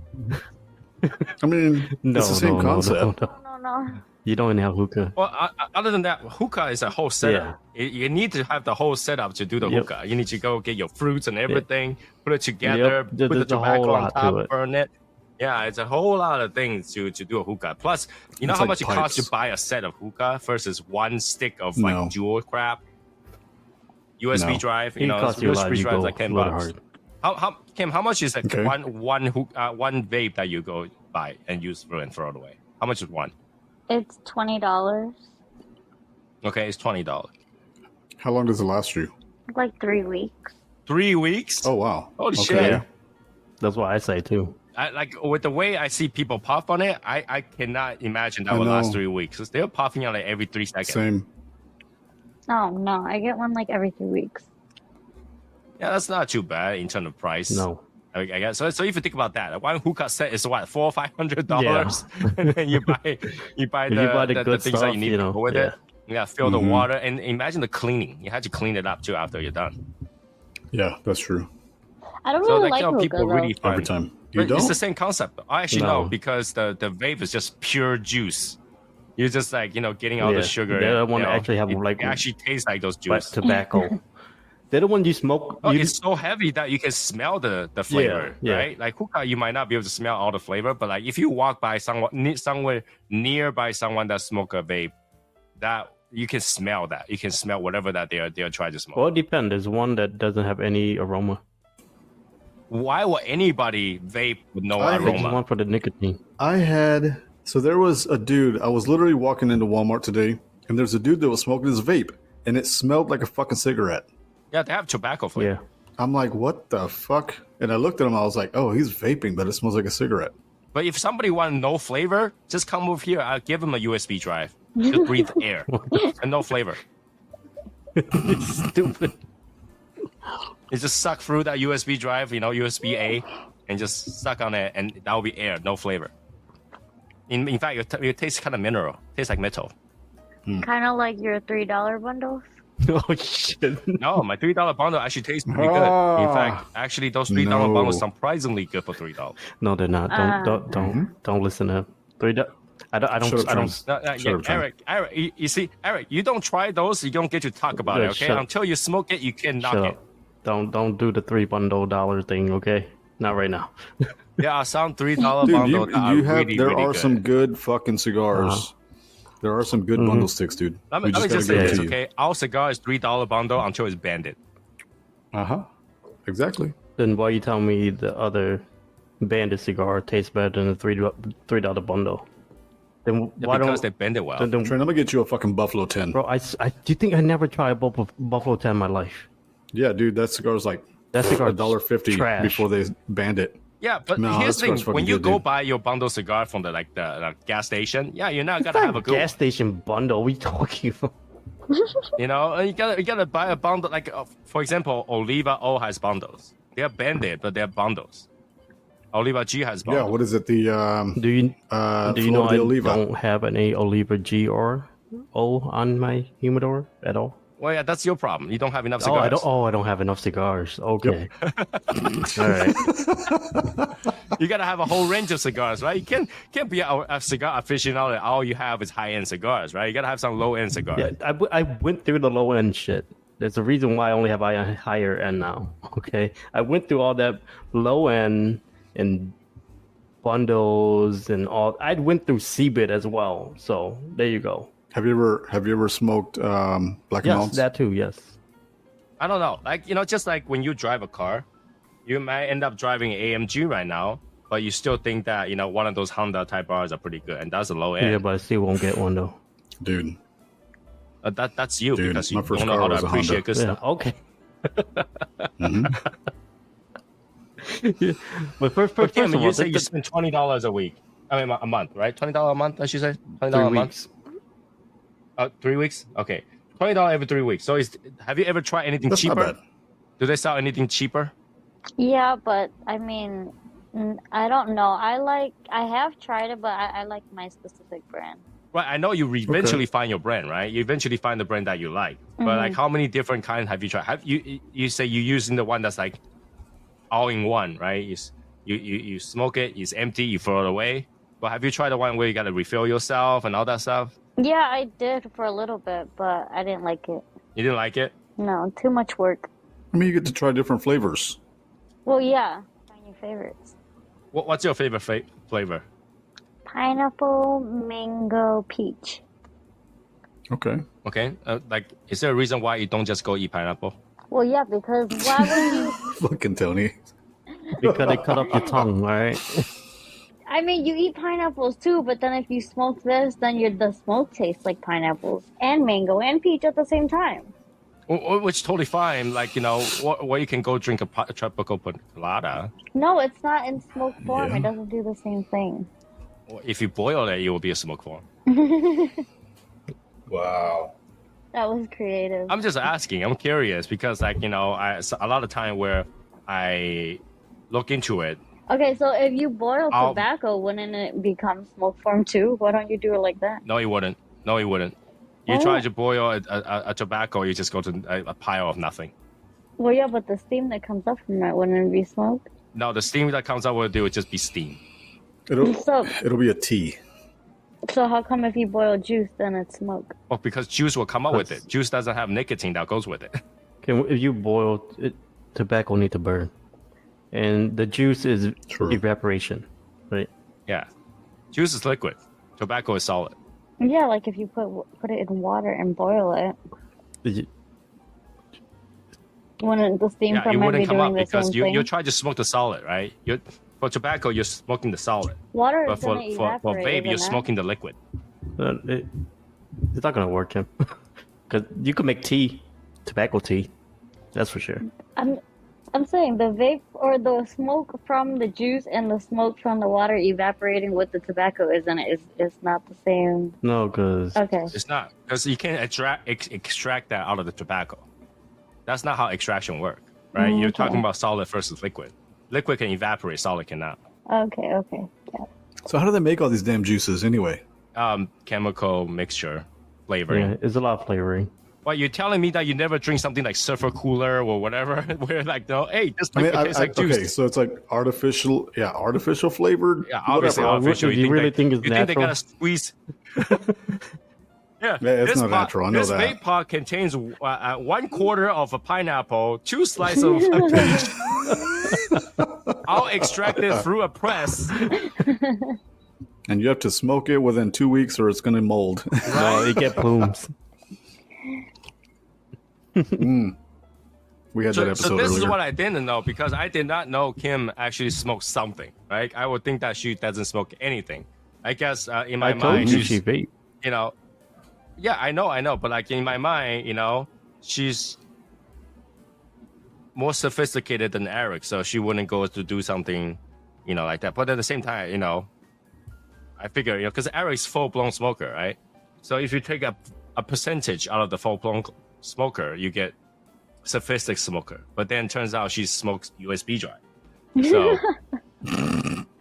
Speaker 5: to.
Speaker 4: I mean,
Speaker 3: No,
Speaker 4: it's the same concept.
Speaker 5: No.
Speaker 3: You don't inhale hookah.
Speaker 2: Well, other than that, hookah is a whole setup. You need to have the whole setup to do the
Speaker 3: Yep.
Speaker 2: hookah. You need to go get your fruits and everything, put it together,
Speaker 3: Yep. There's
Speaker 2: put the
Speaker 3: a whole
Speaker 2: tobacco on
Speaker 3: lot to
Speaker 2: top,
Speaker 3: it.
Speaker 2: burn it. Yeah, it's a whole lot of things to do a hookah. Plus, you know
Speaker 4: It's
Speaker 2: how
Speaker 4: like
Speaker 2: much it costs to
Speaker 4: pipes.
Speaker 2: buy a set of hookah versus one stick of
Speaker 4: No.
Speaker 2: like jewel crap? USB
Speaker 4: No.
Speaker 2: drive,
Speaker 3: It costs you a lot.
Speaker 2: USB
Speaker 3: You
Speaker 2: drive
Speaker 3: go
Speaker 2: like $10.
Speaker 3: hard.
Speaker 2: Kim, how much is like
Speaker 4: Okay.
Speaker 2: one vape that you go buy and use and throw it away? How much is one?
Speaker 5: It's $20.
Speaker 2: Okay, it's $20.
Speaker 4: How long does it last you?
Speaker 5: Like 3 weeks.
Speaker 2: 3 weeks?
Speaker 4: Oh wow!
Speaker 2: Holy
Speaker 4: Okay.
Speaker 2: shit.
Speaker 3: Yeah. That's what I say too.
Speaker 2: I, like with the way I see people puff on it, I cannot imagine that
Speaker 4: I
Speaker 2: would last
Speaker 4: know.
Speaker 2: 3 weeks. 'Cause they're puffing on it every 3 seconds.
Speaker 4: Same.
Speaker 5: No, I get one like every 3 weeks.
Speaker 2: Yeah, that's not too bad in terms of price.
Speaker 3: No.
Speaker 2: I guess so. So if you think about that, one hookah set is what $400-$500, and then you buy
Speaker 3: If you buy the
Speaker 2: the
Speaker 3: good
Speaker 2: things that
Speaker 3: stuff,
Speaker 2: you need
Speaker 3: you
Speaker 2: to
Speaker 3: know,
Speaker 2: go with
Speaker 3: yeah.
Speaker 2: it. Yeah, fill the
Speaker 4: Mhm.
Speaker 2: water, and imagine the cleaning. You had to clean it up too after you're done.
Speaker 4: Yeah, that's true.
Speaker 5: I don't
Speaker 2: So
Speaker 5: really
Speaker 2: like
Speaker 5: like hookah
Speaker 2: people really
Speaker 5: though.
Speaker 2: find
Speaker 4: Every time. You
Speaker 2: But
Speaker 4: don't?
Speaker 2: it's the same concept. I actually
Speaker 3: No.
Speaker 2: know because the vape is just pure juice. You're just like getting all
Speaker 3: Yeah,
Speaker 2: the sugar.
Speaker 3: the other one
Speaker 2: you know,
Speaker 3: actually have,
Speaker 2: it,
Speaker 3: like,
Speaker 2: it actually tastes like those
Speaker 3: But
Speaker 2: juice.
Speaker 3: tobacco. They're the one you smoke.
Speaker 2: Oh,
Speaker 3: you
Speaker 2: it's so heavy that you can smell the flavor,
Speaker 3: yeah.
Speaker 2: right? Like hookah, you might not be able to smell all the flavor, but like if you walk by somewhere nearby someone that smoke a vape, that you can smell that. You can smell whatever that they're trying to smoke.
Speaker 3: Well, it depends. There's one that doesn't have any aroma.
Speaker 2: Why would anybody vape with no
Speaker 4: I
Speaker 3: It's
Speaker 2: aroma?
Speaker 3: one for the nicotine.
Speaker 4: So there was a dude, I was literally walking into Walmart today, and there's a dude that was smoking his vape, and it smelled like a fucking cigarette.
Speaker 2: Yeah, they have tobacco flavor.
Speaker 3: Yeah.
Speaker 4: I'm like, what the fuck? And I looked at him, I was like, oh, he's vaping, but it smells like a cigarette.
Speaker 2: But if somebody want no flavor, just come over here. I'll give them a USB drive. Just breathe air and no flavor.
Speaker 3: Stupid.
Speaker 2: You just suck through that USB drive, USB A, and just suck on it, and that will be air, no flavor. In fact, it tastes kind of mineral. Tastes like metal.
Speaker 5: Kind of like your $3 bundles.
Speaker 3: Oh shit.
Speaker 2: No, my $3 bundle actually tastes pretty good. In fact, actually, those $3
Speaker 4: No.
Speaker 2: bundles are surprisingly good for $3.
Speaker 3: No, they're not. Don't listen to him. I don't.
Speaker 4: Shut up,
Speaker 3: I don't.
Speaker 4: Trump.
Speaker 2: No,
Speaker 4: Shut
Speaker 2: yeah,
Speaker 4: up, Trump.
Speaker 2: Eric, you see, Eric, you don't try those, you don't get to talk about
Speaker 3: Yeah,
Speaker 2: it, okay?
Speaker 3: shut-
Speaker 2: Until you smoke it, you can't knock
Speaker 3: Shut
Speaker 2: it.
Speaker 3: up. Don't do the $3 thing, okay? Not right now.
Speaker 2: There are some $3
Speaker 4: Dude,
Speaker 2: bundles that are really,
Speaker 4: there
Speaker 2: really
Speaker 4: are
Speaker 2: good.
Speaker 4: some good fucking cigars.
Speaker 3: Uh-huh.
Speaker 4: There are some good bundle sticks, dude.
Speaker 2: Let me just
Speaker 4: gotta
Speaker 2: say
Speaker 4: give it
Speaker 2: this,
Speaker 4: to you.
Speaker 2: okay? Our cigar is $3 bundle until it's banned.
Speaker 4: Uh-huh. Exactly.
Speaker 3: Then why you tell me the other Bandit cigar tastes better than the $3 bundle? Then why
Speaker 2: Because
Speaker 3: don't?
Speaker 2: they bend it well.
Speaker 3: Then,
Speaker 4: Trent, I'm gonna get you a fucking Buffalo 10.
Speaker 3: bro, do you think I never tried Buffalo 10 in my life?
Speaker 4: Yeah, dude, that cigar's like
Speaker 3: That cigar
Speaker 4: $1.50
Speaker 3: trash.
Speaker 4: before they banned it.
Speaker 2: Yeah, but
Speaker 4: No,
Speaker 2: here's
Speaker 4: that
Speaker 2: the thing:
Speaker 4: cigar's fucking
Speaker 2: when you
Speaker 4: good,
Speaker 2: go
Speaker 4: dude.
Speaker 2: buy your bundle cigar from the gas station, yeah, you're not
Speaker 3: It's
Speaker 2: gonna
Speaker 3: not
Speaker 2: have a
Speaker 3: a
Speaker 2: good
Speaker 3: gas station bundle. What are you talking about?
Speaker 2: one. You gotta buy a bundle. Like for example, Oliva O has bundles. They're banded, but they're bundles. Oliva G has
Speaker 4: Yeah,
Speaker 2: bundles.
Speaker 4: what is it? The
Speaker 3: Do you know
Speaker 4: Flor de
Speaker 3: I
Speaker 4: Oliva.
Speaker 3: don't have any Oliva G or O on my humidor at all?
Speaker 2: Well, yeah, that's your problem. You don't have enough
Speaker 3: Oh,
Speaker 2: cigars.
Speaker 3: I don't have enough cigars. Okay. All right.
Speaker 2: You gotta have a whole range of cigars, right? You can't be a cigar aficionado and all you have is high end cigars, right? You gotta have some low end cigars.
Speaker 3: Yeah, I went through the low end shit. There's a reason why I only have a higher end now. Okay, I went through all that low end and bundles and all. I went through CBIT as well. So there you go.
Speaker 4: Have you ever smoked Black &
Speaker 3: Yes,
Speaker 4: Mounts?
Speaker 3: that too. Yes.
Speaker 2: I don't know. Like, just like when you drive a car, you might end up driving an AMG right now, but you still think that, one of those Honda Type R's are pretty good, and that's a low end.
Speaker 3: Yeah, but I still won't get one though.
Speaker 4: Dude,
Speaker 2: That's you,
Speaker 4: Dude,
Speaker 2: because
Speaker 4: my
Speaker 2: you
Speaker 4: first
Speaker 2: don't know
Speaker 4: car
Speaker 2: how to
Speaker 4: was a
Speaker 2: appreciate
Speaker 4: Honda.
Speaker 2: good
Speaker 3: Yeah.
Speaker 2: stuff.
Speaker 3: Okay.
Speaker 4: Mhm.
Speaker 3: But first
Speaker 2: But Kim,
Speaker 3: of all,
Speaker 2: you say you spend $20 a week. I mean, a month, right? $20 a month, I should say? $20 a month?
Speaker 3: 3 weeks.
Speaker 2: 3 weeks? Okay. $20 every 3 weeks. So have you ever tried anything
Speaker 4: That's not
Speaker 2: cheaper?
Speaker 4: bad.
Speaker 2: Do they sell anything cheaper?
Speaker 5: Yeah, but I mean, I don't know. I have tried it, but I like my specific brand.
Speaker 2: Right, I know you eventually find your brand, right? You eventually find the brand that you like. But like, how many different kinds have you tried? Have you say you're using the one that's like all in one, right? You smoke it, it's empty, you throw it away. But have you tried the one where you got to refill yourself and all that stuff?
Speaker 5: Yeah, I did for a little bit, but I didn't like it.
Speaker 2: You didn't like it?
Speaker 5: No, too much work.
Speaker 4: I mean, you get to try different flavors.
Speaker 5: Well, yeah, find your favorites.
Speaker 2: What's your favorite flavor?
Speaker 5: Pineapple, mango, peach.
Speaker 4: Okay.
Speaker 2: Okay, like, is there a reason why you don't just go eat pineapple?
Speaker 5: Well, yeah, because why would you?
Speaker 4: Fucking Tony.
Speaker 3: Because it cut up your tongue, right?
Speaker 5: I mean, you eat pineapples too, but then if you smoke this, then the smoke tastes like pineapples and mango and peach at the same time.
Speaker 2: Which totally fine. Like, you know, or you can go drink a tropical colada.
Speaker 5: No, it's not in smoke form.
Speaker 4: Yeah.
Speaker 5: It doesn't do the same thing.
Speaker 2: Or if you boil it, it will be a smoke form.
Speaker 4: Wow.
Speaker 5: That was creative.
Speaker 2: I'm just asking. I'm curious because, like, you know, a lot of time where I look into it.
Speaker 5: Okay, so if you boil tobacco, wouldn't it become smoke form too? Why don't you do it like that?
Speaker 2: No, it wouldn't. No, it wouldn't. You
Speaker 5: Oh.
Speaker 2: try to boil a tobacco, you just go to a pile of nothing.
Speaker 5: Well, yeah, but the steam that comes up from it, wouldn't it be smoke?
Speaker 2: No, the steam that comes out will do it just be steam.
Speaker 5: So
Speaker 4: It'll be a tea.
Speaker 5: how come if you boil juice, then it's smoke?
Speaker 2: Well, because juice will come out with it. Juice doesn't have nicotine that goes with it.
Speaker 3: Okay, if you boil it, tobacco need to burn, and the juice is
Speaker 4: True.
Speaker 3: evaporation, right?
Speaker 2: Yeah, juice is liquid. Tobacco is solid.
Speaker 5: Yeah, like if you put it in water and boil it,
Speaker 3: Is it-
Speaker 5: wouldn't the steam
Speaker 2: Yeah, it
Speaker 5: from it be
Speaker 2: wouldn't come
Speaker 5: doing
Speaker 2: up
Speaker 5: the
Speaker 2: because
Speaker 5: same
Speaker 2: you
Speaker 5: thing?
Speaker 2: try to smoke the solid, right? For tobacco, you're smoking the solid.
Speaker 5: Water
Speaker 2: But
Speaker 5: is gonna
Speaker 2: for
Speaker 5: evaporate,
Speaker 2: vape, you're
Speaker 5: isn't it?
Speaker 2: smoking the liquid.
Speaker 3: it's not gonna work, Kim. Because you could make tea, tobacco tea, that's for sure.
Speaker 5: I'm saying the vape or the smoke from the juice and the smoke from the water evaporating with the tobacco isn't it? It's not the same.
Speaker 3: No, because
Speaker 5: Okay.
Speaker 2: It's not because you can't extract that out of the tobacco. That's not how extraction works, right? You're
Speaker 5: Okay.
Speaker 2: talking about solid versus liquid. Liquid can evaporate, solid cannot.
Speaker 5: Okay. Yeah.
Speaker 4: So how do they make all these damn juices anyway?
Speaker 2: Chemical mixture, flavoring.
Speaker 3: yeah, it's a lot of flavoring.
Speaker 2: But you're telling me that you never drink something like Surfer Cooler or whatever, where like, no, hey, this
Speaker 4: I mean,
Speaker 2: tastes like juice.
Speaker 4: okay, so it's like artificial flavored.
Speaker 2: Yeah, obviously
Speaker 4: whatever.
Speaker 2: artificial.
Speaker 3: You really think it's
Speaker 2: you think they
Speaker 3: natural?
Speaker 2: gotta squeeze? Yeah,
Speaker 4: it's
Speaker 2: this
Speaker 4: not natural, I know
Speaker 2: this
Speaker 4: that.
Speaker 2: vape pod contains 1/4 of a pineapple, 2 slices of a peach, all extracted through a press.
Speaker 4: And you have to smoke it within 2 weeks or it's going to mold.
Speaker 3: No, you get plumes.
Speaker 4: We had
Speaker 2: So,
Speaker 4: that episode
Speaker 2: this
Speaker 4: earlier.
Speaker 2: is what I didn't know because I did not know Kim actually smokes something. Right? I would think that she doesn't smoke anything. I guess in my
Speaker 3: I told
Speaker 2: mind,
Speaker 3: you
Speaker 2: she's,
Speaker 3: she vape.
Speaker 2: you know, yeah, I know, but like in my mind, you know, she's more sophisticated than Eric, so she wouldn't go to do something, you know, like that. But at the same time, you know, I figure, you know, because Eric's full-blown smoker, right? So if you take a percentage out of the full-blown smoker, you get sophisticated smoker. But then turns out she smokes USB drive. So,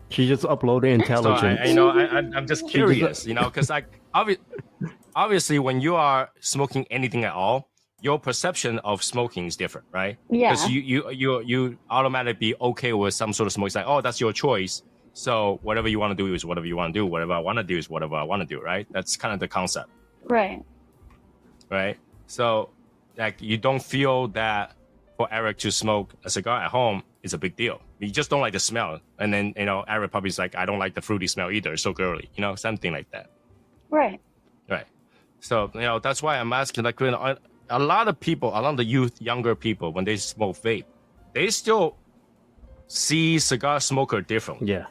Speaker 3: She just uploaded
Speaker 2: so
Speaker 3: intelligence.
Speaker 2: you know, I'm just curious, you know, because like obviously when you are smoking anything at all, your perception of smoking is different, right?
Speaker 5: Yeah.
Speaker 2: Because you automatically be okay with some sort of smoke. It's like, oh, that's your choice. So whatever you want to do is whatever you want to do. Whatever I want to do is whatever I want to do, right? That's kind of the concept,
Speaker 5: Right.
Speaker 2: right? So like you don't feel that for Eric to smoke a cigar at home is a big deal. You just don't like the smell. And then, you know, Eric probably is like, I don't like the fruity smell either. It's so girly, you know, something like that.
Speaker 5: Right.
Speaker 2: Right. So, you know, that's why I'm asking, like, you know, a lot of people, a lot of the younger people, when they smoke vape, they still see cigar smoker differently
Speaker 3: Yeah.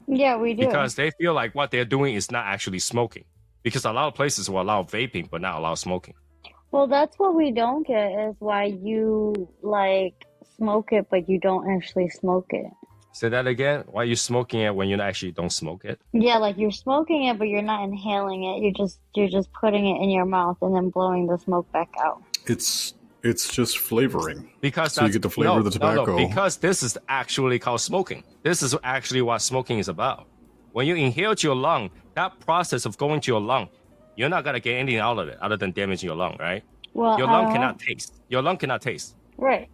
Speaker 5: Yeah, we do.
Speaker 2: because they feel like what they're doing is not actually smoking. Because a lot of places will allow vaping, but not allow smoking.
Speaker 5: Well, that's what we don't get is why you like smoke it, but you don't actually smoke it.
Speaker 2: Say that again. Why are you smoking it when you actually don't smoke it?
Speaker 5: Yeah, like you're smoking it, but you're not inhaling it. You're just putting it in your mouth and then blowing the smoke back out.
Speaker 4: It's just flavoring.
Speaker 2: Because
Speaker 4: So you get the flavor of the tobacco.
Speaker 2: because this is actually called smoking. This is actually what smoking is about. When you inhale to your lung, that process of going to your lung, you're not gonna get anything out of it other than damaging your lung, right?
Speaker 5: Well,
Speaker 2: Your lung cannot taste. Your lung cannot taste.
Speaker 5: Right.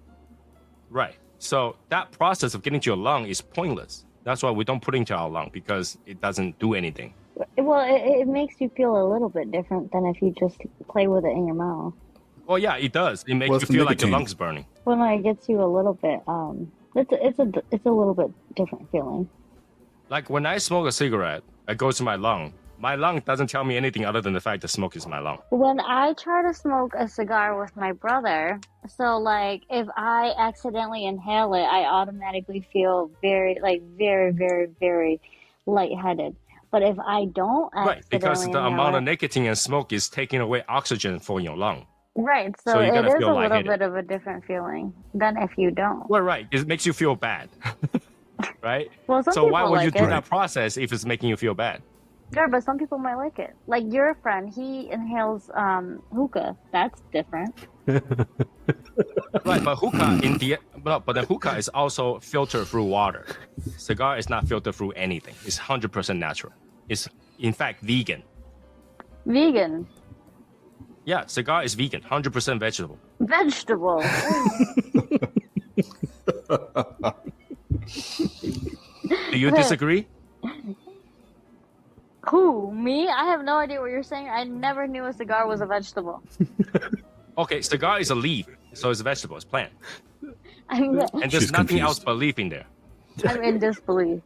Speaker 2: Right. So that process of getting to your lung is pointless. That's why we don't put it into our lung because it doesn't do anything.
Speaker 5: Well, it makes you feel a little bit different than if you just play with it in your mouth.
Speaker 2: Well, yeah, it does. It makes
Speaker 4: What's
Speaker 2: you
Speaker 4: the
Speaker 2: feel like your
Speaker 4: nicotine?
Speaker 2: lungs burning.
Speaker 5: Well, no, it gets you a little bit. It's a little bit different feeling.
Speaker 2: Like when I smoke a cigarette, it goes to my lung. My lung doesn't tell me anything other than the fact that smoke is in my lung.
Speaker 5: When I try to smoke a cigar with my brother, so like if I accidentally inhale it, I automatically feel very, very lightheaded. But if I don't
Speaker 2: Right, because the
Speaker 5: accidentally
Speaker 2: amount
Speaker 5: inhale
Speaker 2: of nicotine and smoke is taking away oxygen from your lung.
Speaker 5: right,
Speaker 2: so
Speaker 5: so
Speaker 2: you're
Speaker 5: it
Speaker 2: gonna
Speaker 5: is
Speaker 2: feel
Speaker 5: a little
Speaker 2: lightheaded.
Speaker 5: bit of a different feeling than if you don't.
Speaker 2: Well, right, it makes you feel bad. Right?
Speaker 5: Well, some
Speaker 2: So
Speaker 5: people
Speaker 2: why would you
Speaker 5: like
Speaker 2: do
Speaker 5: it.
Speaker 2: that process if it's making you feel bad?
Speaker 5: Sure, but some people might like it. Like your friend, he inhales hookah. That's different.
Speaker 2: Right, but hookah but the hookah is also filtered through water. Cigar is not filtered through anything. It's 100% natural. It's in fact vegan.
Speaker 5: Vegan.
Speaker 2: Yeah, cigar is vegan, 100% vegetable.
Speaker 5: Vegetable.
Speaker 2: Do you disagree?
Speaker 5: Who? Me? I have no idea what you're saying. I never knew a cigar was a vegetable.
Speaker 2: Okay, cigar is a leaf, so it's a vegetable, it's plant.
Speaker 5: I'm,
Speaker 2: And there's
Speaker 4: She's
Speaker 2: nothing else
Speaker 4: confused.
Speaker 2: but leaf in there.
Speaker 5: I'm in disbelief.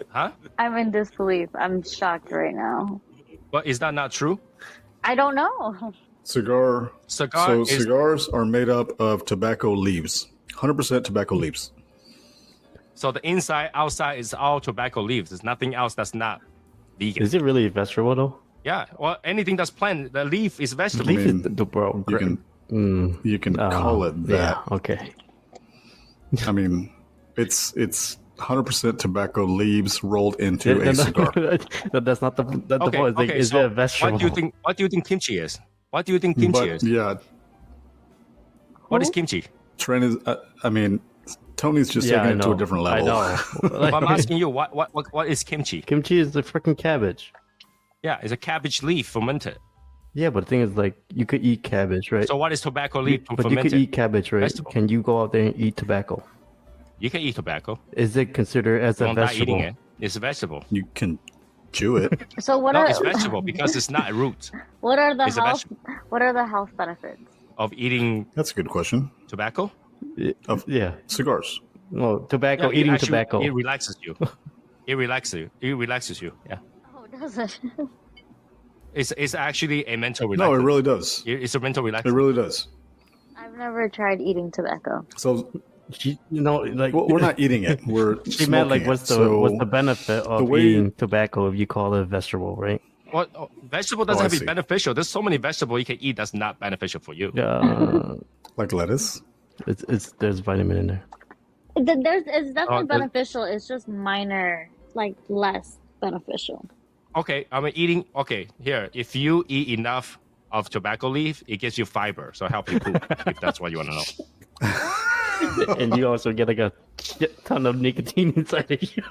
Speaker 2: Huh?
Speaker 5: I'm in disbelief. I'm shocked right now.
Speaker 2: But is that not true?
Speaker 5: I don't know.
Speaker 4: Cigar.
Speaker 2: Cigar
Speaker 4: So
Speaker 2: is
Speaker 4: cigars are made up of tobacco leaves. 100% tobacco leaves.
Speaker 2: so the inside, outside is all tobacco leaves. There's nothing else that's not vegan.
Speaker 3: Is it really a vegetable though?
Speaker 2: Yeah, well, anything that's plant, the leaf is vegetable.
Speaker 3: Leaf
Speaker 4: mean,
Speaker 3: is the bro.
Speaker 4: You can
Speaker 3: Mm,
Speaker 4: you can call it that.
Speaker 3: Yeah. Okay.
Speaker 4: I mean, it's 100% tobacco leaves rolled into a cigar.
Speaker 3: That's not the point. It's like, is
Speaker 2: so
Speaker 3: it a vegetable?
Speaker 2: What do you think kimchi is? What do you think kimchi
Speaker 4: But
Speaker 2: is?
Speaker 4: yeah,
Speaker 2: What is kimchi?
Speaker 4: Trent is. I mean, Tony's just
Speaker 3: Yeah, I
Speaker 4: taking it to
Speaker 3: know.
Speaker 4: a different
Speaker 3: I
Speaker 4: level.
Speaker 3: know.
Speaker 2: Well, I'm asking you, what is kimchi?
Speaker 3: Kimchi is the freaking cabbage.
Speaker 2: Yeah, it's a cabbage leaf fermented.
Speaker 3: Yeah, but the thing is, like, you could eat cabbage, right?
Speaker 2: So what is tobacco leaf
Speaker 3: but you
Speaker 2: fermented?
Speaker 3: could eat cabbage, right?
Speaker 2: Vegetable.
Speaker 3: Can you go out there and eat tobacco?
Speaker 2: You can eat tobacco.
Speaker 3: Is it considered as a
Speaker 2: I'm not
Speaker 3: vegetable?
Speaker 2: eating it. It's a vegetable.
Speaker 4: You can chew it.
Speaker 5: So what
Speaker 2: No,
Speaker 5: are
Speaker 2: it's vegetable because it's not a root
Speaker 5: what are the
Speaker 2: It's a
Speaker 5: health what are the health benefits?
Speaker 2: of eating
Speaker 4: That's a good question.
Speaker 2: tobacco.
Speaker 3: Yeah.
Speaker 4: Cigars.
Speaker 3: No, tobacco.
Speaker 2: Yeah, it
Speaker 3: eating
Speaker 2: actually-
Speaker 3: tobacco.
Speaker 2: It relaxes you. It relaxes you. It relaxes you. Yeah.
Speaker 5: Oh, does it?
Speaker 2: It's actually a mental relaxant.
Speaker 4: No, it really does.
Speaker 2: It's a mental
Speaker 4: It
Speaker 2: relaxant.
Speaker 4: really does.
Speaker 5: I've never tried eating tobacco.
Speaker 4: So
Speaker 3: Like
Speaker 4: well, we're not eating it. We're
Speaker 3: She meant like,
Speaker 4: smoking
Speaker 3: what's
Speaker 4: it.
Speaker 3: the benefit of
Speaker 4: way-
Speaker 3: eating tobacco if you call it a vegetable, right?
Speaker 2: Well, vegetable doesn't
Speaker 4: I
Speaker 2: have to
Speaker 4: see.
Speaker 2: be beneficial. There's so many vegetables you can eat that's not beneficial for you.
Speaker 4: Like lettuce.
Speaker 3: it's there's vitamin in there.
Speaker 5: It's definitely
Speaker 2: there's-
Speaker 5: beneficial. It's just minor, like less beneficial.
Speaker 2: Okay, I'm eating. Okay, here. If you eat enough of tobacco leaf, it gives you fiber, so help you poop. If that's what you want to know.
Speaker 3: And you also get like a shit ton of nicotine inside of you.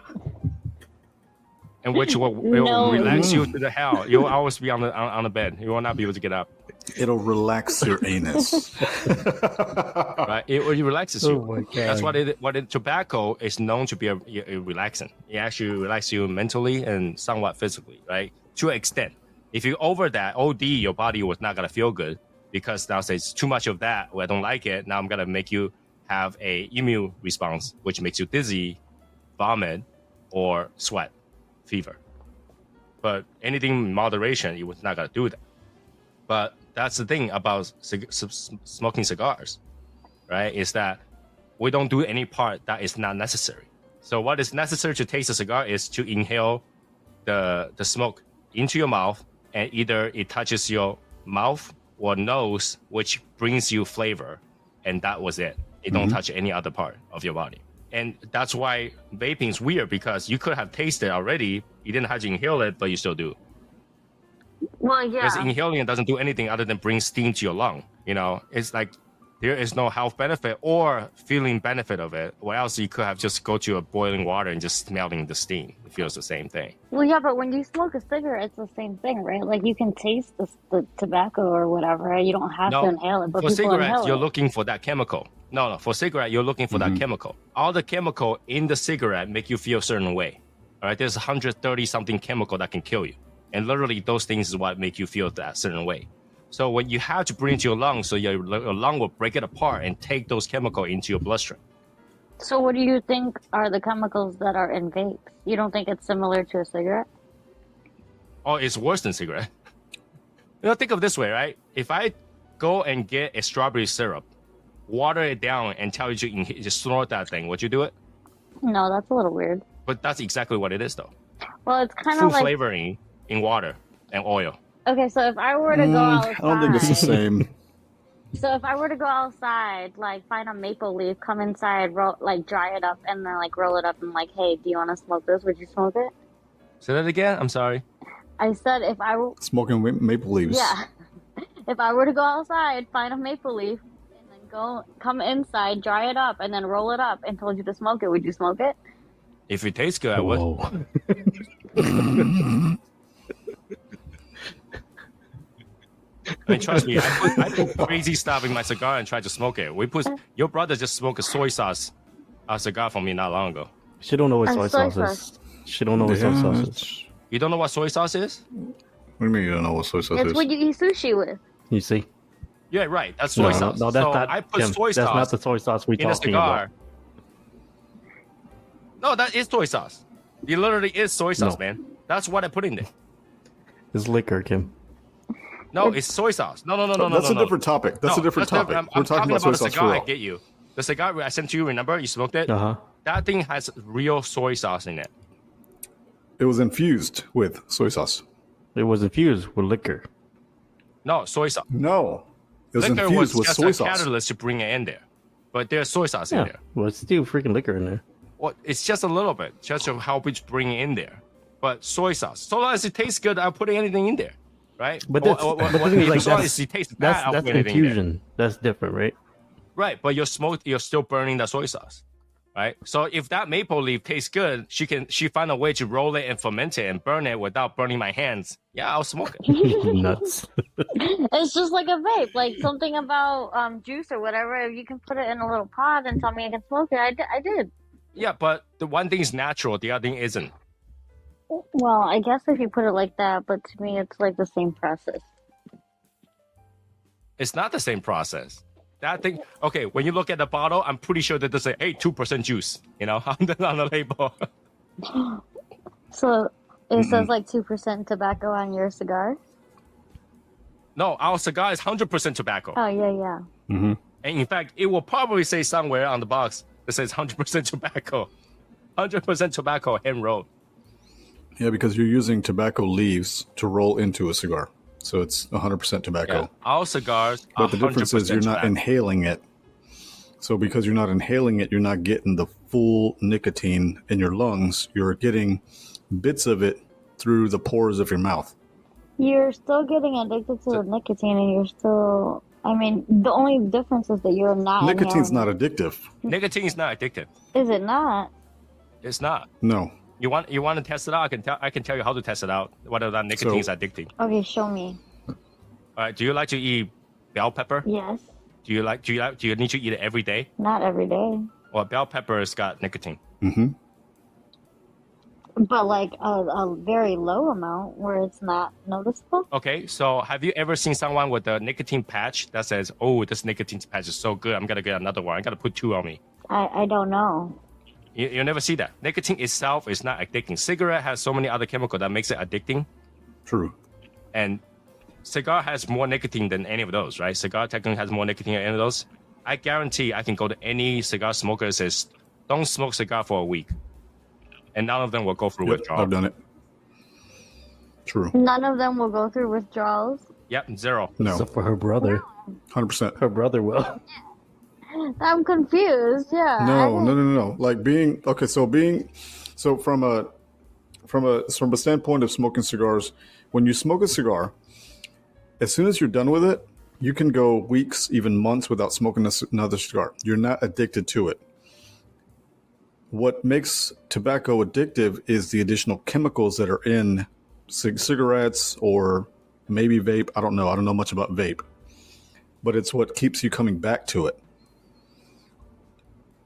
Speaker 2: And which will
Speaker 5: No.
Speaker 2: relax you to the hell. You'll always be on the bed. You will not be able to get up.
Speaker 4: It'll relax your anus.
Speaker 2: Right? It relaxes you.
Speaker 3: Oh my God.
Speaker 2: That's what tobacco is known to be a relaxant. It actually relaxes you mentally and somewhat physically, right? To an extent. If you over that OD, your body was not gonna feel good because now say it's too much of that. Or I don't like it. Now I'm gonna make you have a immune response, which makes you dizzy, vomit, or sweat, fever. But anything in moderation, it was not gonna do that. But that's the thing about smoking cigars, right? Is that we don't do any part that is not necessary. So what is necessary to taste a cigar is to inhale the smoke into your mouth, and either it touches your mouth or nose, which brings you flavor, and that was it. It don't touch any other part of your body. And that's why vaping is weird, because you could have tasted already. You didn't have to inhale it, but you still do.
Speaker 5: Well, yeah.
Speaker 2: Because inhaling it doesn't do anything other than bring steam to your lung. You know, it's like there is no health benefit or feeling benefit of it. Or else you could have just go to a boiling water and just smelling the steam. It feels the same thing.
Speaker 5: Well, yeah, but when you smoke a cigarette, it's the same thing, right? Like you can taste the tobacco or whatever. You don't have to inhale it, but
Speaker 2: for
Speaker 5: people
Speaker 2: cigarettes,
Speaker 5: inhale
Speaker 2: you're
Speaker 5: it.
Speaker 2: looking for that chemical. No, for cigarette, you're looking for that chemical. All the chemical in the cigarette make you feel a certain way. All right, there's 130 something chemical that can kill you, and literally those things is what make you feel that certain way. So when you have to bring it to your lungs, so your lung will break it apart and take those chemicals into your bloodstream.
Speaker 5: So what do you think are the chemicals that are in vapes? You don't think it's similar to a cigarette?
Speaker 2: Oh, it's worse than cigarette. You know, think of it this way, right? If I go and get a strawberry syrup, water it down, and tell you to just snort that thing, would you do it?
Speaker 5: No, that's a little weird.
Speaker 2: But that's exactly what it is, though.
Speaker 5: Well, it's kind
Speaker 2: Food
Speaker 5: of like
Speaker 2: flavoring in water and oil.
Speaker 5: okay. So if I were to go outside,
Speaker 4: I don't think it's the same.
Speaker 5: So if I were to go outside, like find a maple leaf, come inside, roll, like dry it up, and then like roll it up, and like, hey, do you want to smoke this? Would you smoke it?
Speaker 2: Say that again? I'm sorry.
Speaker 5: I said if I were,
Speaker 4: Smoking maple leaves.
Speaker 5: yeah, if I were to go outside, find a maple leaf, and then come inside, dry it up, and then roll it up, and told you to smoke it, would you smoke it?
Speaker 2: If it tastes good, I would.
Speaker 3: Whoa.
Speaker 2: I mean, trust me, I put crazy stuff in my cigar and tried to smoke it. Your brother just smoked a soy sauce cigar from me not long ago.
Speaker 3: She don't know what soy
Speaker 5: soy
Speaker 3: sauce is. She don't know what soy sauce is.
Speaker 2: You don't know what soy sauce is?
Speaker 4: What do you mean you don't know what soy sauce
Speaker 5: It's
Speaker 4: is?
Speaker 5: what you eat sushi with.
Speaker 3: You see?
Speaker 2: Yeah, right. That's soy sauce.
Speaker 3: No, that's
Speaker 2: so
Speaker 3: not.
Speaker 2: I put
Speaker 3: Tim,
Speaker 2: soy
Speaker 3: that's
Speaker 2: sauce
Speaker 3: not the soy sauce we
Speaker 2: in a
Speaker 3: talking
Speaker 2: cigar.
Speaker 3: about.
Speaker 2: No, that is soy sauce. It literally is soy sauce,
Speaker 3: No.
Speaker 2: man. That's what I put in there.
Speaker 3: It's liquor, Kim.
Speaker 2: No, it's soy sauce. No.
Speaker 4: That's a different topic. That's a different topic.
Speaker 2: I'm
Speaker 4: We're talking about soy
Speaker 2: the
Speaker 4: sauce
Speaker 2: cigar
Speaker 4: for
Speaker 2: I
Speaker 4: real.
Speaker 2: get you. The cigar I sent to you, remember? You smoked it?
Speaker 3: Uh huh.
Speaker 2: That thing has real soy sauce in it.
Speaker 4: It was infused with soy sauce.
Speaker 3: It was infused with liquor.
Speaker 2: No, soy sauce.
Speaker 4: No, it was
Speaker 2: Liquor was
Speaker 4: infused with
Speaker 2: just
Speaker 4: soy
Speaker 2: a
Speaker 4: sauce.
Speaker 2: catalyst to bring it in there. But there's soy sauce in
Speaker 3: Yeah.
Speaker 2: there.
Speaker 3: Well, it's still freaking liquor in there.
Speaker 2: Well, it's just a little bit, just to help it bring it in there. But soy sauce, so long as it tastes good, I'll put anything in there, right?
Speaker 3: But that's, but the thing is, like,
Speaker 2: as long as it tastes bad, I'll
Speaker 3: that's
Speaker 2: put anything in there.
Speaker 3: infusion. That's different, right?
Speaker 2: Right, but you're still burning the soy sauce, right? So if that maple leaf tastes good, she find a way to roll it and ferment it and burn it without burning my hands. Yeah, I'll smoke it.
Speaker 3: Nuts.
Speaker 5: It's just like a vape, like something about juice or whatever. If you can put it in a little pot and tell me I can smoke it, I did.
Speaker 2: Yeah, but the one thing is natural, the other thing isn't.
Speaker 5: Well, I guess if you put it like that, but to me, it's like the same process.
Speaker 2: It's not the same process. That thing, okay, when you look at the bottle, I'm pretty sure that they say, hey, 2% juice, you know, on the label.
Speaker 5: So it says like 2% tobacco on your cigar.
Speaker 2: No, our cigar is 100% tobacco.
Speaker 5: Oh yeah.
Speaker 2: And in fact, it will probably say somewhere on the box that says 100% tobacco. 100% tobacco hand rolled.
Speaker 4: Yeah, because you're using tobacco leaves to roll into a cigar. So it's 100% tobacco.
Speaker 2: Yeah. Our cigars are
Speaker 4: But the difference is you're not
Speaker 2: tobacco.
Speaker 4: inhaling it. So because you're not inhaling it, you're not getting the full nicotine in your lungs. You're getting bits of it through the pores of your mouth.
Speaker 5: You're still getting addicted to the nicotine, and you're still. I mean, the only difference is that you're not.
Speaker 4: Nicotine's
Speaker 5: inhaling
Speaker 4: not addictive.
Speaker 2: Nicotine is not addictive.
Speaker 5: it. Is it not?
Speaker 2: It's not.
Speaker 4: No.
Speaker 2: You want to test it out? I can tell you how to test it out. Whether that nicotine is addicting.
Speaker 5: Okay, show me.
Speaker 2: All right. Do you like to eat bell pepper?
Speaker 5: Yes,
Speaker 2: Do you need to eat it every day?
Speaker 5: not every day,
Speaker 2: Well, bell pepper has got nicotine.
Speaker 5: but like a very low amount where it's not noticeable.
Speaker 2: Okay, so have you ever seen someone with a nicotine patch that says, "Oh, this nicotine patch is so good, I'm gonna get another one. I gotta put 2 on me."
Speaker 5: I don't know.
Speaker 2: You never see that. Nicotine itself is not addicting. Cigarette has so many other chemicals that makes it addicting,
Speaker 4: True.
Speaker 2: and cigar has more nicotine than any of those, right? Cigar technically has more nicotine than any of those. I guarantee I can go to any cigar smoker that says, "Don't smoke cigar for a week," and none of them will go through
Speaker 4: Yep,
Speaker 2: withdrawal.
Speaker 4: I've done it. True.
Speaker 5: None of them will go through withdrawals.
Speaker 2: Yep, 0.
Speaker 4: No.
Speaker 3: Except for her brother.
Speaker 4: 100%.
Speaker 3: Her brother will.
Speaker 5: I'm confused. Yeah.
Speaker 4: No. Like so from a standpoint of smoking cigars, when you smoke a cigar, as soon as you're done with it, you can go weeks, even months without smoking another cigar. You're not addicted to it. What makes tobacco addictive is the additional chemicals that are in cigarettes or maybe vape. I don't know. I don't know much about vape, but it's what keeps you coming back to it.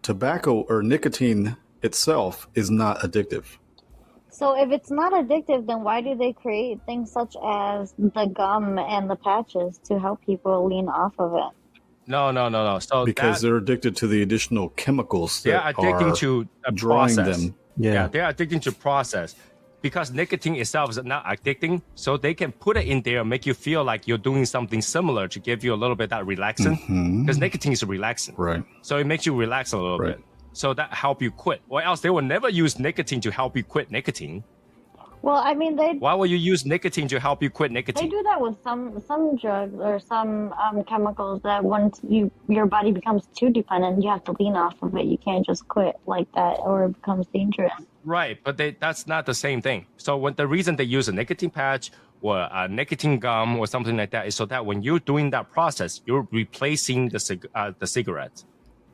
Speaker 4: Tobacco or nicotine itself is not addictive.
Speaker 5: So if it's not addictive, then why do they create things such as the gum and the patches to help people lean off of it?
Speaker 2: No. So
Speaker 4: Because they're addicted to the additional chemicals
Speaker 2: they're
Speaker 4: that
Speaker 2: addicting
Speaker 4: are
Speaker 2: to a
Speaker 4: drawing
Speaker 2: process.
Speaker 4: them.
Speaker 2: Yeah, they're addicting to process because nicotine itself is not addicting. So they can put it in there and make you feel like you're doing something similar to give you a little bit that relaxing. Because nicotine is relaxing.
Speaker 4: Right.
Speaker 2: So it makes you relax a little bit. So that help you quit. Or else they will never use nicotine to help you quit nicotine.
Speaker 5: Well, I mean,
Speaker 2: Why will you use nicotine to help you quit
Speaker 5: they
Speaker 2: nicotine?
Speaker 5: do that with some drugs or some chemicals that once your body becomes too dependent, you have to lean off of it. You can't just quit like that, or it becomes dangerous.
Speaker 2: Right, but that's not the same thing. So when the reason they use a nicotine patch or a nicotine gum or something like that is so that when you're doing that process, you're replacing the cigarettes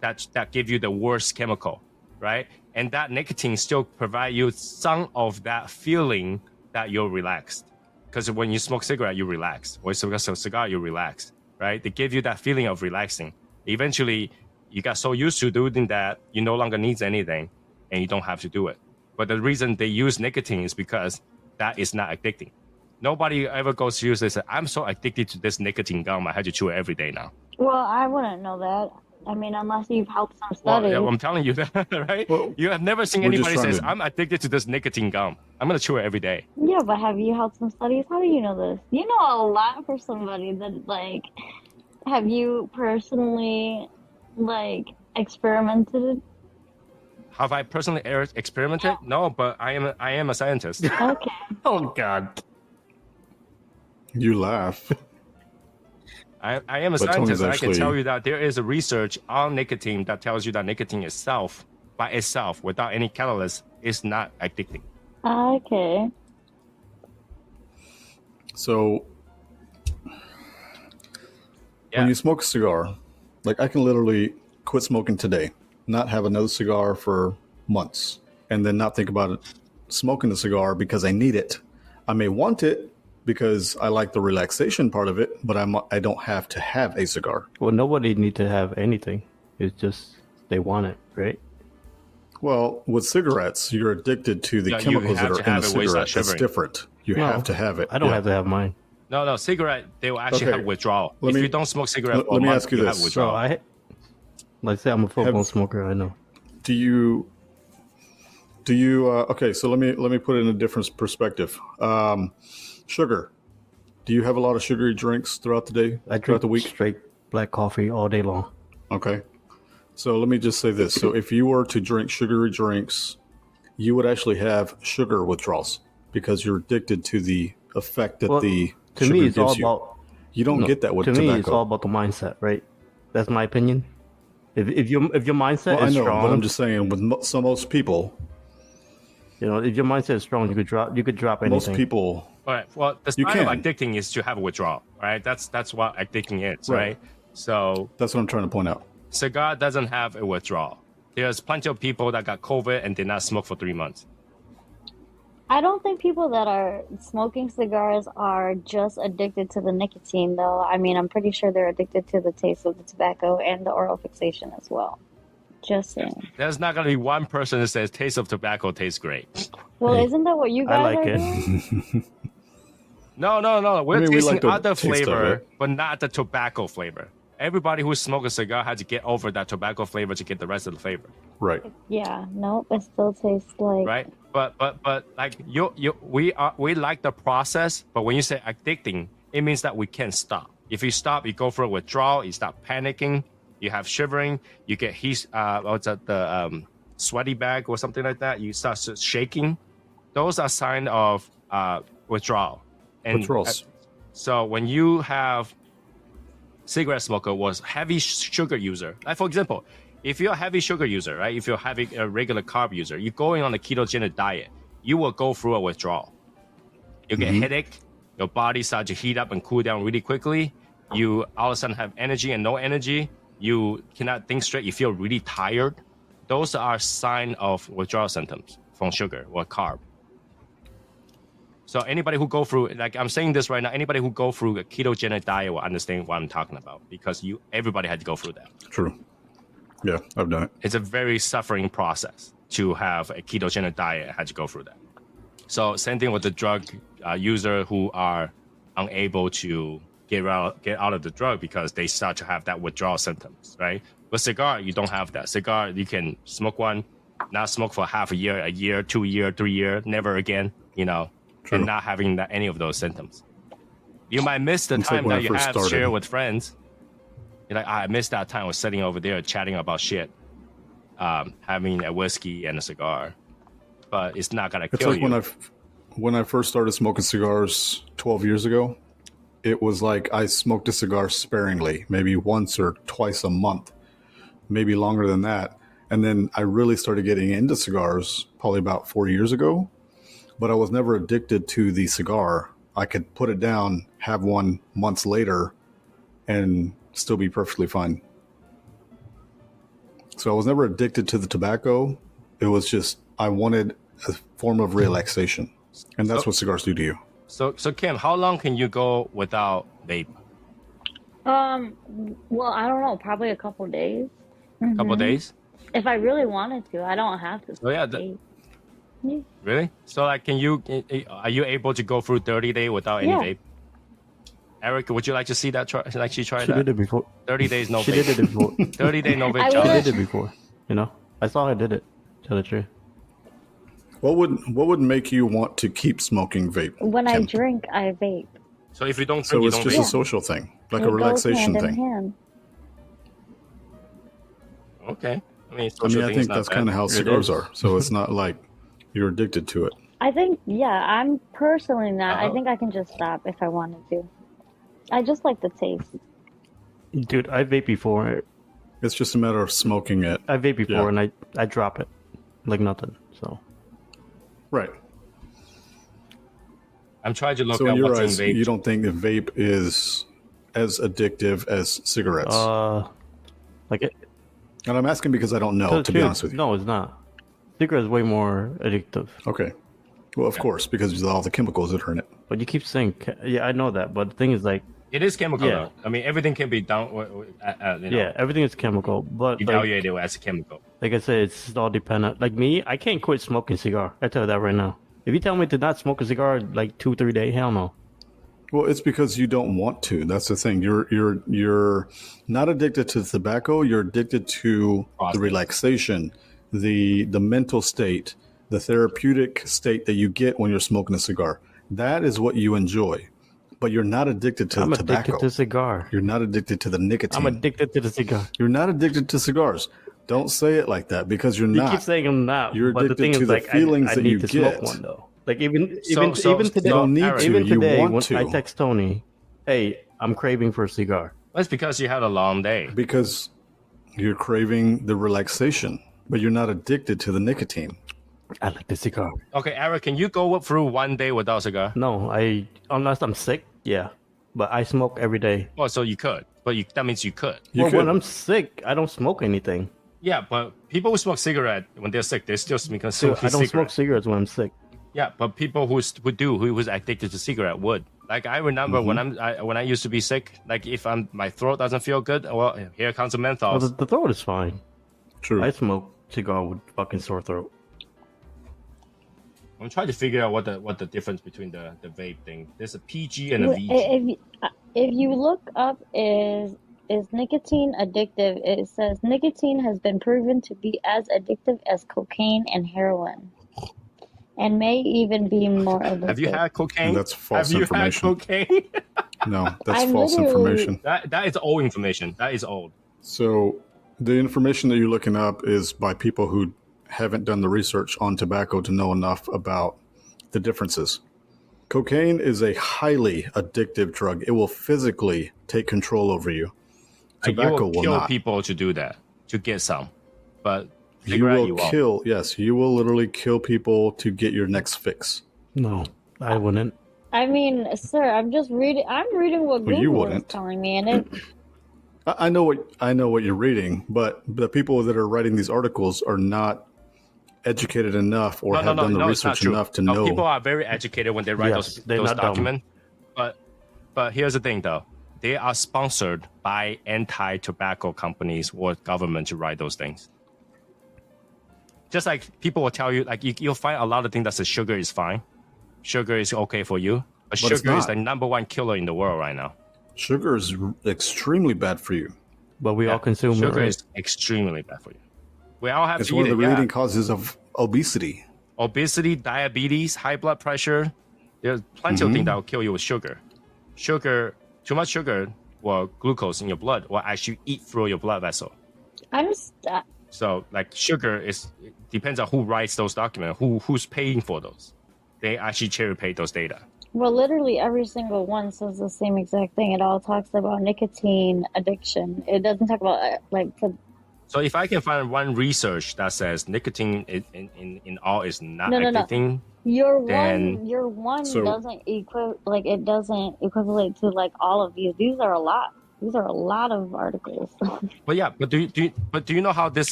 Speaker 2: that give you the worst chemical, right? And that nicotine still provide you some of that feeling that you're relaxed. Because when you smoke cigarette, you relax. Or you smoke a cigar, you relax, right? They give you that feeling of relaxing. Eventually, you got so used to doing that, you no longer need anything, and you don't have to do it. But the reason they use nicotine is because that is not addicting. Nobody ever goes to use this. I'm so addicted to this nicotine gum, I had to chew it every day now.
Speaker 5: Well, I wouldn't know that. I mean, unless you've helped some
Speaker 2: Well,
Speaker 5: studies.
Speaker 2: yeah, I'm telling you that, right?
Speaker 4: Well,
Speaker 2: You have never seen
Speaker 4: we're just
Speaker 2: anybody
Speaker 4: trying
Speaker 2: says,
Speaker 4: to-
Speaker 2: I'm addicted to this nicotine gum. I'm going to chew it every day.
Speaker 5: Yeah, but have you held some studies? How do you know this? You know a lot for somebody that, like, have you personally, like, experimented?
Speaker 2: Have I personally experimented? No, but I am a scientist.
Speaker 5: Okay.
Speaker 3: Oh God.
Speaker 4: You laugh.
Speaker 2: I am a
Speaker 4: But Tony's
Speaker 2: scientist. I can
Speaker 4: actually-
Speaker 2: tell you that there is a research on nicotine that tells you that nicotine itself, by itself, without any catalyst, is not addicting.
Speaker 5: Okay.
Speaker 4: So
Speaker 2: Yeah.
Speaker 4: when you smoke a cigar, like I can literally quit smoking today, not have another cigar for months, and then not think about it, smoking the cigar because I need it. I may want it because I like the relaxation part of it, but I don't have to have a cigar.
Speaker 3: Well, nobody need to have anything. It's just they want it, right?
Speaker 4: Well, with cigarettes, you're addicted to the
Speaker 2: Yeah, you
Speaker 4: chemicals that
Speaker 2: have
Speaker 4: are
Speaker 2: to
Speaker 4: in a
Speaker 2: have it where it's not
Speaker 4: cigarette. It's
Speaker 2: shivering.
Speaker 4: different. You
Speaker 3: No,
Speaker 4: have to have it.
Speaker 3: I don't
Speaker 4: Yeah.
Speaker 3: have to have mine.
Speaker 2: No, cigarette, they will actually
Speaker 4: Okay.
Speaker 2: have withdrawal.
Speaker 4: Let
Speaker 2: If
Speaker 4: me-
Speaker 2: you don't smoke cigarette
Speaker 4: let
Speaker 2: for a
Speaker 4: me
Speaker 2: month,
Speaker 4: ask you
Speaker 2: you
Speaker 4: this.
Speaker 2: have
Speaker 3: So
Speaker 2: withdrawal.
Speaker 3: like say I'm a full blown
Speaker 4: Have-
Speaker 3: smoker. I know.
Speaker 4: Do you? Okay, so let me put it in a different perspective. Sugar. Do you have a lot of sugary drinks throughout the day?
Speaker 3: I
Speaker 4: throughout
Speaker 3: drink
Speaker 4: the week.
Speaker 3: straight black coffee all day long.
Speaker 4: Okay. So let me just say this. So if you were to drink sugary drinks, you would actually have sugar withdrawals because you're addicted to the effect that
Speaker 3: Well,
Speaker 4: the
Speaker 3: to
Speaker 4: sugar
Speaker 3: me, it's all
Speaker 4: gives you.
Speaker 3: about.
Speaker 4: You don't
Speaker 3: No,
Speaker 4: get that with
Speaker 3: to
Speaker 4: tobacco.
Speaker 3: me, it's all about the mindset, right? That's my opinion. If your mindset
Speaker 4: well, I
Speaker 3: is
Speaker 4: know,
Speaker 3: strong,
Speaker 4: but I'm just saying with most people,
Speaker 3: you know, if your mindset is strong, you could drop anything.
Speaker 4: most people,
Speaker 2: All right. Well, the
Speaker 4: You
Speaker 2: sign of
Speaker 4: can.
Speaker 2: addicting is to have a withdrawal, right? That's what addicting is,
Speaker 4: Right.
Speaker 2: right? So
Speaker 4: that's what I'm trying to point out.
Speaker 2: cigar doesn't have a withdrawal. There's plenty of people that got COVID and did not smoke for 3 months.
Speaker 5: I don't think people that are smoking cigars are just addicted to the nicotine, though. I mean, I'm pretty sure they're addicted to the taste of the tobacco and the oral fixation as well. Just saying.
Speaker 2: There's not going to be one person that says taste of tobacco tastes great.
Speaker 5: Well,
Speaker 3: Hey,
Speaker 5: isn't that what you
Speaker 3: I
Speaker 5: guys
Speaker 3: like
Speaker 5: are
Speaker 3: it.
Speaker 5: doing?
Speaker 2: No. We're
Speaker 4: I mean, we
Speaker 2: tasting
Speaker 4: like the
Speaker 2: other
Speaker 4: taste of
Speaker 2: flavor,
Speaker 4: it.
Speaker 2: but not the tobacco flavor. Everybody who smokes a cigar had to get over that tobacco flavor to get the rest of the flavor,
Speaker 4: Right.
Speaker 5: Yeah, nope, it still tastes like.
Speaker 2: right? But like we like the process, but when you say addicting, it means that we can't stop. If you stop, you go for a withdrawal, you start panicking, you have shivering, you get heat, what's that, the sweaty bag or something like that. You start shaking. Those are sign of withdrawal. And
Speaker 4: Withdrawals.
Speaker 2: so when you have cigarette smoker was heavy sugar user. Like for example, if you're a heavy sugar user, right? If you're having a regular carb user, you're going on a ketogenic diet, you will go through a withdrawal. You get headache, your body starts to heat up and cool down really quickly. You all of a sudden have energy and no energy. You cannot think straight. You feel really tired. Those are signs of withdrawal symptoms from sugar or carb. So anybody who go through, like I'm saying this right now, anybody who go through a ketogenic diet will understand what I'm talking about because everybody had to go through that.
Speaker 4: True. Yeah, I've done it.
Speaker 2: It's a very suffering process to have a ketogenic diet. Had to go through that. So same thing with the drug user who are unable to get out of the drug because they start to have that withdrawal symptoms, right? With cigar, you don't have that. Cigar, you can smoke one, not smoke for half a year, 2 year, 3 year, never again,
Speaker 4: True.
Speaker 2: and not having any of those symptoms. You might miss the
Speaker 4: It's
Speaker 2: time
Speaker 4: like when
Speaker 2: that
Speaker 4: I
Speaker 2: you
Speaker 4: first
Speaker 2: have
Speaker 4: started.
Speaker 2: share with friends. You're like, I missed that time. I was sitting over there chatting about shit, having a whiskey and a cigar. But it's not gonna
Speaker 4: It's
Speaker 2: kill
Speaker 4: like
Speaker 2: you.
Speaker 4: when I first started smoking cigars 12 years ago, it was like I smoked a cigar sparingly, maybe once or twice a month, maybe longer than that. And then I really started getting into cigars probably about 4 years ago, but I was never addicted to the cigar. I could put it down, have one months later, and still be perfectly fine. So I was never addicted to the tobacco. It was just I wanted a form of relaxation. And that's what cigars do to you.
Speaker 2: So Kim, how long can you go without vape?
Speaker 5: Well, I don't know, probably a couple days.
Speaker 2: Couple days?
Speaker 5: If I really wanted to, I don't have to.
Speaker 2: Oh, yeah,
Speaker 5: stay.
Speaker 2: Really? So like, are you able to go through 30 days without any
Speaker 5: Yeah.
Speaker 2: vape? Eric, would you like to see that? Like she tried
Speaker 3: She
Speaker 2: that?
Speaker 3: did it before.
Speaker 2: 30 days no
Speaker 3: She
Speaker 2: vape.
Speaker 3: did it before.
Speaker 2: 30 days no vape
Speaker 5: I
Speaker 3: She
Speaker 2: challenge.
Speaker 3: did it before. I saw her did it. Tell the truth.
Speaker 4: What would make you want to keep smoking vape?
Speaker 5: When I
Speaker 4: Kim?
Speaker 5: drink, I vape.
Speaker 2: So if you don't drink,
Speaker 4: So
Speaker 2: you
Speaker 4: it's
Speaker 2: don't
Speaker 4: just
Speaker 2: vape.
Speaker 4: a social thing, like
Speaker 5: It
Speaker 4: a
Speaker 5: goes
Speaker 4: relaxation
Speaker 5: hand in
Speaker 4: thing.
Speaker 5: hand.
Speaker 2: Okay. I mean,
Speaker 4: I
Speaker 2: social
Speaker 4: mean, I
Speaker 2: thing is
Speaker 4: think
Speaker 2: not
Speaker 4: that's
Speaker 2: bad.
Speaker 4: kind of how cigars
Speaker 3: is.
Speaker 4: are. So it's not like you're addicted to it.
Speaker 5: I think, yeah, I'm personally not. I
Speaker 2: Uh-oh.
Speaker 5: think I can just stop if I wanted to. I just like the taste.
Speaker 3: Dude, I vape before.
Speaker 4: It's just a matter of smoking it.
Speaker 3: I vape before
Speaker 4: Yeah.
Speaker 3: and I drop it like nothing. So
Speaker 4: Right.
Speaker 2: I'm trying to look
Speaker 4: So in
Speaker 2: at
Speaker 4: your
Speaker 2: what's
Speaker 4: eyes,
Speaker 2: in vape.
Speaker 4: you don't think that vape is as addictive as cigarettes?
Speaker 3: like it.
Speaker 4: And I'm asking because I don't know,
Speaker 3: tell
Speaker 4: to
Speaker 3: the
Speaker 4: be
Speaker 3: truth,
Speaker 4: honest with you.
Speaker 3: No, it's not. Cigarette is way more addictive.
Speaker 4: Okay. Well, of course, because of all the chemicals that are in it.
Speaker 3: But you keep saying, yeah, I know that. But the thing is, like,
Speaker 2: It is chemical.
Speaker 3: Yeah.
Speaker 2: Though. I mean, everything can be done.
Speaker 3: yeah, everything is chemical. But like,
Speaker 2: Evaluated as a chemical.
Speaker 3: like I said, it's all dependent. Like me, I can't quit smoking cigar. I tell you that right now. If you tell me to not smoke a cigar like 2-3 days, hell no.
Speaker 4: Well, it's because you don't want to. That's the thing. You're not addicted to tobacco. You're addicted to
Speaker 2: Process.
Speaker 4: the relaxation, the mental state, the therapeutic state that you get when you're smoking a cigar. That is what you enjoy. But you're not addicted to
Speaker 3: I'm
Speaker 4: the
Speaker 3: addicted
Speaker 4: tobacco.
Speaker 3: to cigar.
Speaker 4: You're not addicted to the nicotine.
Speaker 3: I'm addicted to the cigar.
Speaker 4: You're not addicted to cigars. Don't say it like that because you're
Speaker 3: You
Speaker 4: not.
Speaker 3: keep saying I'm not.
Speaker 4: You're
Speaker 3: but the
Speaker 4: addicted
Speaker 3: thing
Speaker 4: to
Speaker 3: is,
Speaker 4: the
Speaker 3: like,
Speaker 4: feelings
Speaker 3: I
Speaker 4: that
Speaker 3: need
Speaker 4: you
Speaker 3: to
Speaker 4: get.
Speaker 3: smoke one though. Like even
Speaker 2: So
Speaker 3: today,
Speaker 4: you don't need
Speaker 2: Eric,
Speaker 4: to.
Speaker 3: even
Speaker 4: You
Speaker 3: today,
Speaker 4: want
Speaker 3: when
Speaker 4: to
Speaker 3: I text Tony, hey, I'm craving for a cigar.
Speaker 2: That's because you had a long day.
Speaker 4: because you're craving the relaxation, but you're not addicted to the nicotine.
Speaker 3: I like the cigar.
Speaker 2: Okay, Eric, can you go through one day without a cigar?
Speaker 3: No, unless I'm sick, yeah. But I smoke every day.
Speaker 2: Well, so you could, but that means you could.
Speaker 4: You
Speaker 3: Well, when
Speaker 4: could.
Speaker 3: I'm sick, I don't smoke anything.
Speaker 2: Yeah, but people who smoke cigarette when they're sick, they're still smoking
Speaker 3: So I don't
Speaker 2: cigarette.
Speaker 3: smoke cigarettes when I'm sick.
Speaker 2: Yeah, but people who's addicted to cigarette would. Like I remember when I used to be sick, like if my throat doesn't feel good, well, here comes a menthol.
Speaker 3: Well, the throat is fine.
Speaker 4: True.
Speaker 3: I smoke cigar with fucking sore throat.
Speaker 2: I'm trying to figure out what the difference between the vape thing. There's a PG and a VG.
Speaker 5: If you look up is nicotine addictive, it says nicotine has been proven to be as addictive as cocaine and heroin, and may even be more addictive.
Speaker 2: Have you had cocaine?
Speaker 4: That's false
Speaker 2: Have you
Speaker 4: information.
Speaker 2: had cocaine?
Speaker 4: No, that's
Speaker 5: I'm
Speaker 4: false
Speaker 5: literally-
Speaker 4: information.
Speaker 2: that is old information. That is old.
Speaker 4: So the information that you're looking up is by people who haven't done the research on tobacco to know enough about the differences. Cocaine is a highly addictive drug. It will physically take control over you.
Speaker 2: Like, you
Speaker 4: Tobacco
Speaker 2: will
Speaker 4: will
Speaker 2: kill
Speaker 4: not.
Speaker 2: people to do that, to get some. But
Speaker 4: You
Speaker 2: cigarette,
Speaker 4: will
Speaker 2: you won't.
Speaker 4: kill. Yes, you will literally kill people to get your next fix.
Speaker 3: No, I wouldn't.
Speaker 5: I mean, sir, I'm reading what
Speaker 4: Well, you
Speaker 5: Google is
Speaker 4: wouldn't.
Speaker 5: telling me, and it.
Speaker 4: I know what you're reading, but the people that are writing these articles are not educated enough or have done the
Speaker 2: it's not
Speaker 4: research
Speaker 2: true.
Speaker 4: enough to
Speaker 2: No,
Speaker 4: know.
Speaker 2: people are very educated when they write
Speaker 3: Yes,
Speaker 2: those
Speaker 3: they're not dumb.
Speaker 2: documents. But here's the thing, though. They are sponsored by anti-tobacco companies or government to write those things. Just like people will tell you, like you'll find a lot of things that says sugar is fine. Sugar is okay for you. But
Speaker 4: But it's
Speaker 2: sugar is
Speaker 4: not.
Speaker 2: the number one killer in the world right now.
Speaker 4: Sugar is extremely bad for you.
Speaker 3: But we all consume it,
Speaker 2: Sugar
Speaker 3: right?
Speaker 2: is extremely bad for you. We all have
Speaker 4: It's
Speaker 2: to
Speaker 4: one
Speaker 2: eat
Speaker 4: of
Speaker 2: it,
Speaker 4: the
Speaker 2: yeah.
Speaker 4: leading causes of obesity.
Speaker 2: Obesity, diabetes, high blood pressure. There's plenty of things that will kill you with sugar. Sugar, too much sugar or glucose in your blood will actually eat through your blood vessel. So, like, sugar it depends on who writes those documents, who's paying for those. They actually cherry pick those data.
Speaker 5: Well, literally every single one says the same exact thing. It all talks about nicotine addiction. It doesn't talk about
Speaker 2: So, if I can find one research that says nicotine in all is not
Speaker 5: No.
Speaker 2: addicting,
Speaker 5: your
Speaker 2: Then-
Speaker 5: one
Speaker 4: So-
Speaker 5: doesn't it doesn't equivalent to like all of these. These are a lot. These are a lot of articles.
Speaker 2: but yeah, but do you know how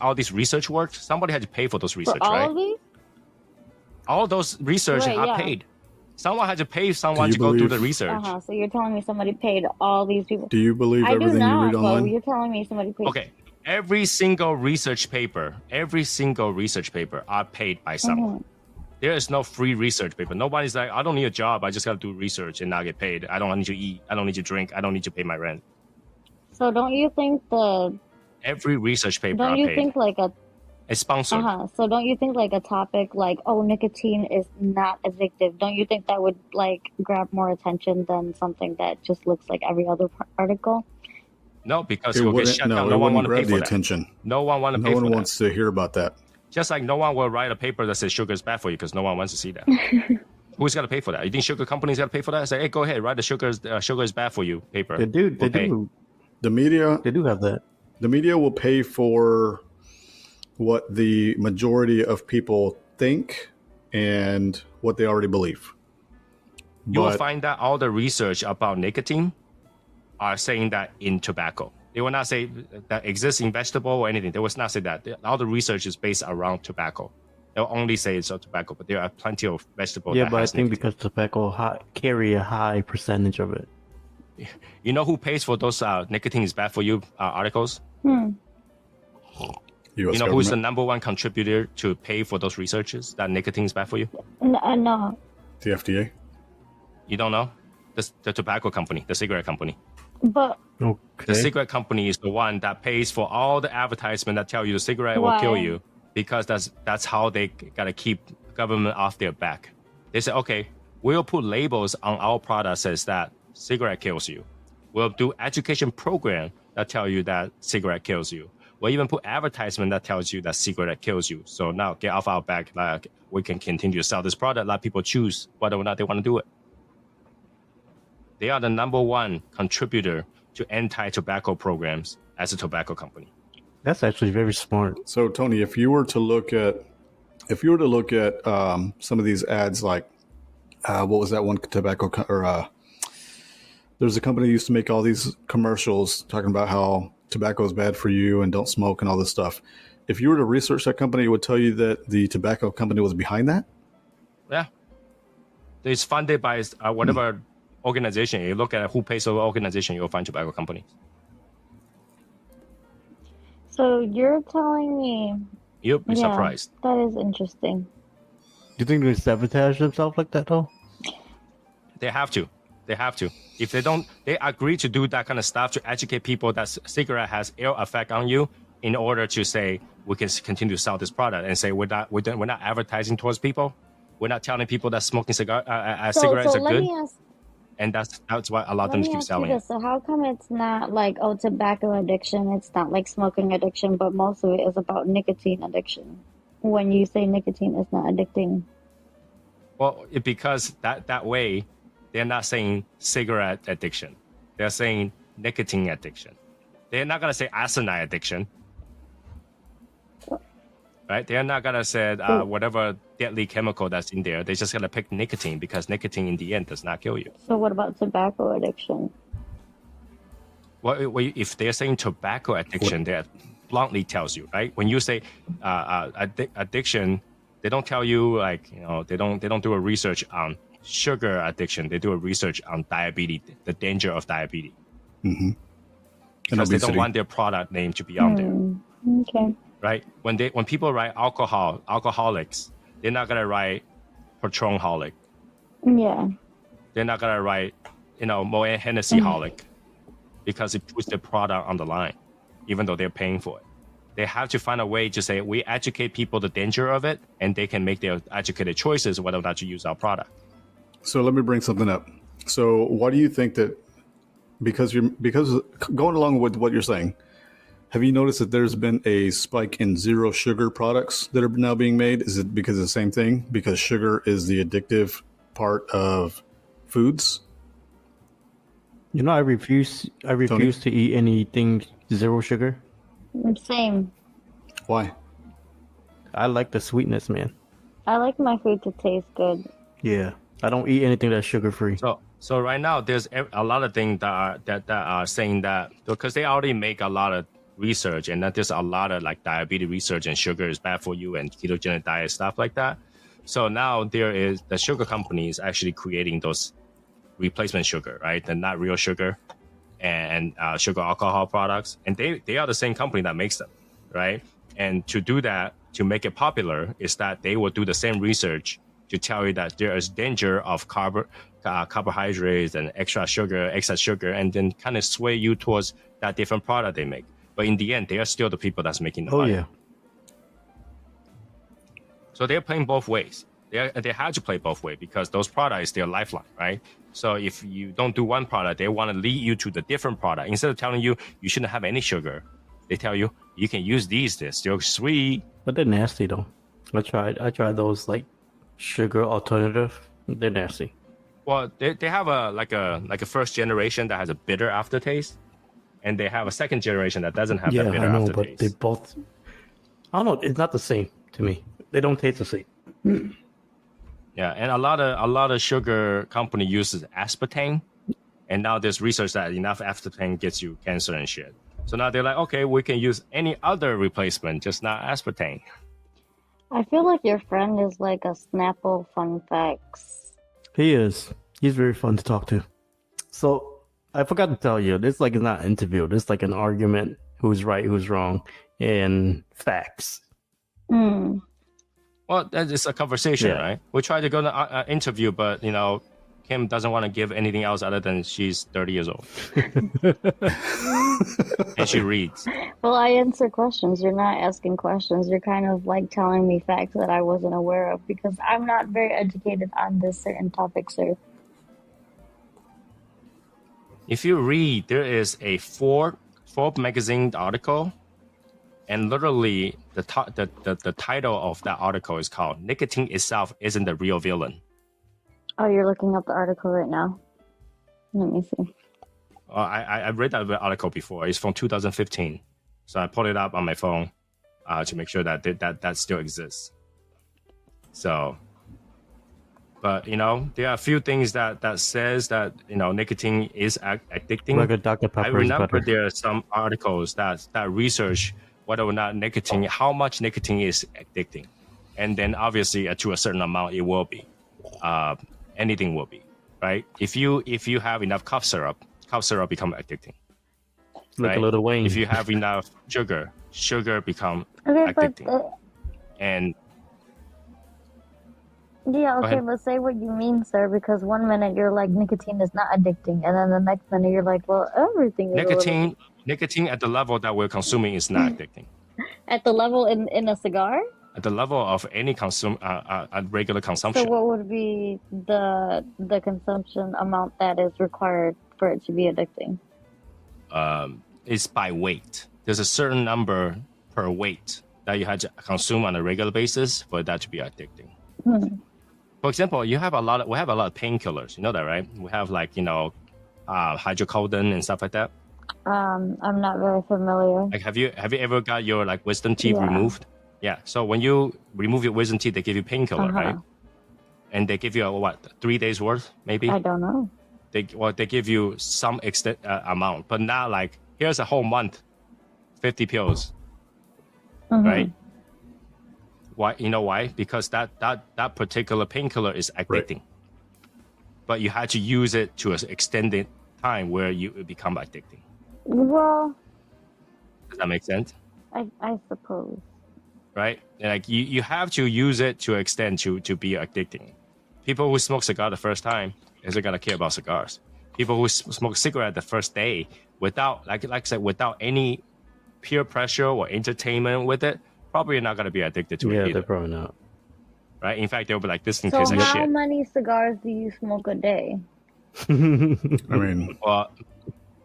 Speaker 2: all this research works? Somebody had to pay for those
Speaker 5: For
Speaker 2: research,
Speaker 5: all
Speaker 2: right?
Speaker 5: of these?
Speaker 2: All those research
Speaker 5: Right,
Speaker 2: are
Speaker 5: yeah.
Speaker 2: paid. Someone had to pay someone
Speaker 4: Do
Speaker 2: to
Speaker 4: you
Speaker 2: go do the
Speaker 4: believe-
Speaker 2: research.
Speaker 5: So you're telling me somebody paid all these people?
Speaker 4: Do you believe
Speaker 5: I do
Speaker 4: everything you
Speaker 5: not,
Speaker 4: read
Speaker 5: but
Speaker 4: online?
Speaker 5: you're telling me somebody paid.
Speaker 2: Okay, every single research paper are paid by someone. There is no free research paper. Nobody's like, I don't need a job. I just got to do research and not get paid. I don't need to eat. I don't need to drink. I don't need to pay my rent.
Speaker 5: So don't you think
Speaker 2: Every research paper
Speaker 5: don't
Speaker 2: are
Speaker 5: you
Speaker 2: paid.
Speaker 5: think like a
Speaker 2: It's sponsored.
Speaker 5: So don't you think like a topic like, oh, nicotine is not addictive? Don't you think that would like grab more attention than something that just looks like every other article?
Speaker 2: No, because
Speaker 4: It
Speaker 2: it will get
Speaker 4: wouldn't,
Speaker 2: shut
Speaker 4: no,
Speaker 2: down.
Speaker 4: it
Speaker 2: No one
Speaker 4: wouldn't
Speaker 2: want to
Speaker 4: grab
Speaker 2: pay
Speaker 4: the
Speaker 2: for that.
Speaker 4: attention.
Speaker 2: No one want to pay
Speaker 4: No
Speaker 2: for
Speaker 4: one
Speaker 2: that.
Speaker 4: wants to hear about that.
Speaker 2: Just like no one will write a paper that says sugar is bad for you because no one wants to see that. Who's got to pay for that? You think sugar companies got to pay for that? Say, hey, go ahead, write the sugar is bad for you paper.
Speaker 3: They do. They
Speaker 2: We'll pay.
Speaker 3: do.
Speaker 4: The media
Speaker 3: Have that.
Speaker 4: the media will pay for what the majority of people think and what they already believe.
Speaker 2: You will
Speaker 4: But
Speaker 2: find that all the research about nicotine are saying that in tobacco. They will not say that exists in vegetable or anything. They will not say that. All the research is based around tobacco. They'll only say it's on tobacco, but there are plenty of vegetables.
Speaker 3: Yeah,
Speaker 2: that
Speaker 3: but I
Speaker 2: has
Speaker 3: think
Speaker 2: nicotine.
Speaker 3: because tobacco carry a high percentage of it.
Speaker 2: You know who pays for those nicotine is bad for you articles?
Speaker 4: U.S.
Speaker 2: You know who's the
Speaker 4: government,
Speaker 2: number one contributor to pay for those researches that nicotine is bad for you?
Speaker 5: No.
Speaker 4: the FDA.
Speaker 2: You don't know? The tobacco company, the cigarette company.
Speaker 5: But
Speaker 2: The
Speaker 3: Okay.
Speaker 2: cigarette company is the one that pays for all the advertisement that tell you the cigarette will kill
Speaker 5: Why?
Speaker 2: you because that's how they gotta keep government off their back. They say, okay, we'll put labels on our product says that cigarette kills you. We'll do education program that tell you that cigarette kills you. We'll even put advertisement that tells you that cigarette kills you. So now get off our back. Like we can continue to sell this product. Let people choose whether or not they want to do it. They are the number one contributor to anti-tobacco programs as a tobacco company.
Speaker 3: That's actually very smart.
Speaker 4: So Tony, if you were to look at some of these ads, like what was that one tobacco there's a company that used to make all these commercials talking about how tobacco is bad for you and don't smoke and all this stuff. If you were to research that company, it would tell you that the tobacco company was behind that.
Speaker 2: Yeah. It's funded by whatever organization. You look at who pays the organization, you'll find tobacco companies.
Speaker 5: so you're telling me
Speaker 2: You'll be surprised.
Speaker 5: that is interesting.
Speaker 3: Do you think they sabotage themselves like that though?
Speaker 2: They have to. They have to. If they don't, they agree to do that kind of stuff to educate people that cigarette has ill effect on you in order to say we can continue to sell this product and say we're not advertising towards people. We're not telling people that smoking cigarettes
Speaker 5: So
Speaker 2: are
Speaker 5: let
Speaker 2: good.
Speaker 5: me ask
Speaker 2: And that's why a lot of
Speaker 5: Let
Speaker 2: them
Speaker 5: me
Speaker 2: keep
Speaker 5: ask you
Speaker 2: selling
Speaker 5: this.
Speaker 2: it.
Speaker 5: So how come it's not like, oh, tobacco addiction, it's not like smoking addiction, but most of it is about nicotine addiction? When you say nicotine is not addicting.
Speaker 2: Well, because that way, they're not saying cigarette addiction. They're saying nicotine addiction. They're not gonna say asinine addiction, right? They're not gonna say whatever deadly chemical that's in there. They're just gonna pick nicotine because nicotine in the end does not kill you.
Speaker 5: So what about tobacco addiction?
Speaker 2: Well, if they're saying tobacco addiction, that bluntly tells you, right? When you say addiction, they don't tell you they don't do a research on sugar addiction. They do a research on diabetes, the danger of diabetes, because they don't want their product name to be on there.
Speaker 5: Okay.
Speaker 2: Right? When people write alcoholics, they're not gonna write Patronholic.
Speaker 5: Yeah.
Speaker 2: They're not gonna write Moet Hennessy holic, because it puts their product on the line, even though they're paying for it. They have to find a way to say we educate people the danger of it, and they can make their educated choices whether or not to use our product.
Speaker 4: So let me bring something up. So why do you think that? Because going along with what you're saying, have you noticed that there's been a spike in zero sugar products that are now being made? Is it because of the same thing? Because sugar is the addictive part of foods?
Speaker 3: I refuse to eat anything zero sugar.
Speaker 5: Same.
Speaker 4: Why?
Speaker 3: I like the sweetness, man.
Speaker 5: I like my food to taste good.
Speaker 3: Yeah. I don't eat anything that's sugar free.
Speaker 2: So right now there's a lot of things that are saying that, because they already make a lot of research, and that there's a lot of diabetes research, and sugar is bad for you, and ketogenic diet, stuff like that. So now there is the sugar companies actually creating those replacement sugar, right? And not real sugar and sugar alcohol products. And they are the same company that makes them, right? And to do that, to make it popular, is that they will do the same research to tell you that there is danger of carbohydrates and excess sugar, and then kind of sway you towards that different product they make. But in the end, they are still the people that's making the money.
Speaker 3: Yeah.
Speaker 2: So they're playing both ways. They have to play both ways, because those products, their lifeline, right? So if you don't do one product, they want to lead you to the different product. Instead of telling you you shouldn't have any sugar, they tell you you can use these. They're still sweet.
Speaker 3: But they're nasty though. I tried those sugar alternative. They're nasty.
Speaker 2: Well, they have a first generation that has a bitter aftertaste, and they have a second generation that doesn't have that bitter
Speaker 3: I know,
Speaker 2: aftertaste.
Speaker 3: but they both. I don't know. It's not the same to me. They don't taste the same.
Speaker 2: Yeah, and a lot of sugar company uses aspartame, and now there's research that enough aspartame gets you cancer and shit. So now they're like, okay, we can use any other replacement, just not aspartame.
Speaker 5: I feel like your friend is like a Snapple fun facts.
Speaker 3: He is. He's very fun to talk to. So I forgot to tell you, this is not an interview. This is an argument. Who's right? Who's wrong? And facts.
Speaker 2: Well, it's a conversation, right? We try to go to an interview, but Kim doesn't want to give anything else other than she's 30 years old. And she reads.
Speaker 5: Well, I answer questions. You're not asking questions. You're kind of telling me facts that I wasn't aware of, because I'm not very educated on this certain topic, sir.
Speaker 2: If you read, there is a Forbes magazine article, and literally the title of that article is called "Nicotine Itself Isn't the Real Villain."
Speaker 5: Oh, you're looking up the article right now? Let me see.
Speaker 2: I read that article before. It's from 2015. So I pulled it up on my phone to make sure that still exists. So, but, there are a few things that says that, nicotine is addicting.
Speaker 3: Like a Dr. Pepper.
Speaker 2: I remember there are some articles that research whether or not how much nicotine is addicting. And then obviously to a certain amount, it will be. Anything will be, right? If you have enough cough syrup become addicting.
Speaker 3: Like
Speaker 2: right?
Speaker 3: a Little Wayne.
Speaker 2: If you have enough sugar become
Speaker 5: Okay,
Speaker 2: addicting.
Speaker 5: but
Speaker 2: And
Speaker 5: yeah, okay,
Speaker 2: ahead.
Speaker 5: but say what you mean, sir, because one minute you're like nicotine is not addicting, and then the next minute you're like, well, everything is
Speaker 2: nicotine at the level that we're consuming is not addicting.
Speaker 5: at the level in a cigar.
Speaker 2: At the level of any regular consumption.
Speaker 5: So what would be the consumption amount that is required for it to be addicting?
Speaker 2: It's by weight. There's a certain number per weight that you have to consume on a regular basis for that to be addicting. For example, we have a lot of painkillers. You know that, right? We have like, hydrocodone and stuff like that.
Speaker 5: I'm not very familiar.
Speaker 2: Like, have you ever got your like wisdom teeth
Speaker 5: Yeah.
Speaker 2: removed? Yeah. So when you remove your wisdom teeth, they give you painkiller,
Speaker 5: Uh-huh.
Speaker 2: right? And they give you 3 days worth, maybe.
Speaker 5: I don't know.
Speaker 2: They give you some extent amount, but not like here's a whole month, 50 pills,
Speaker 5: Mhm.
Speaker 2: right? Why? You know why? Because that particular painkiller is addicting. But you had to use it to an extended time where it become addicting.
Speaker 5: Well,
Speaker 2: Does that make sense?
Speaker 5: I suppose.
Speaker 2: Right? Like you have to use it to extend to be addicting. People who smoke cigar the first time isn't gonna care about cigars. People who smoke cigarette the first day without, like I said, without any peer pressure or entertainment with it, probably not gonna be addicted to
Speaker 3: Yeah,
Speaker 2: it
Speaker 3: they're
Speaker 2: either.
Speaker 3: probably not.
Speaker 2: Right? In fact, they'll be like, this thing
Speaker 5: So
Speaker 2: tastes like
Speaker 5: how
Speaker 2: shit.
Speaker 5: many cigars do you smoke a day?
Speaker 4: I mean,
Speaker 2: Well,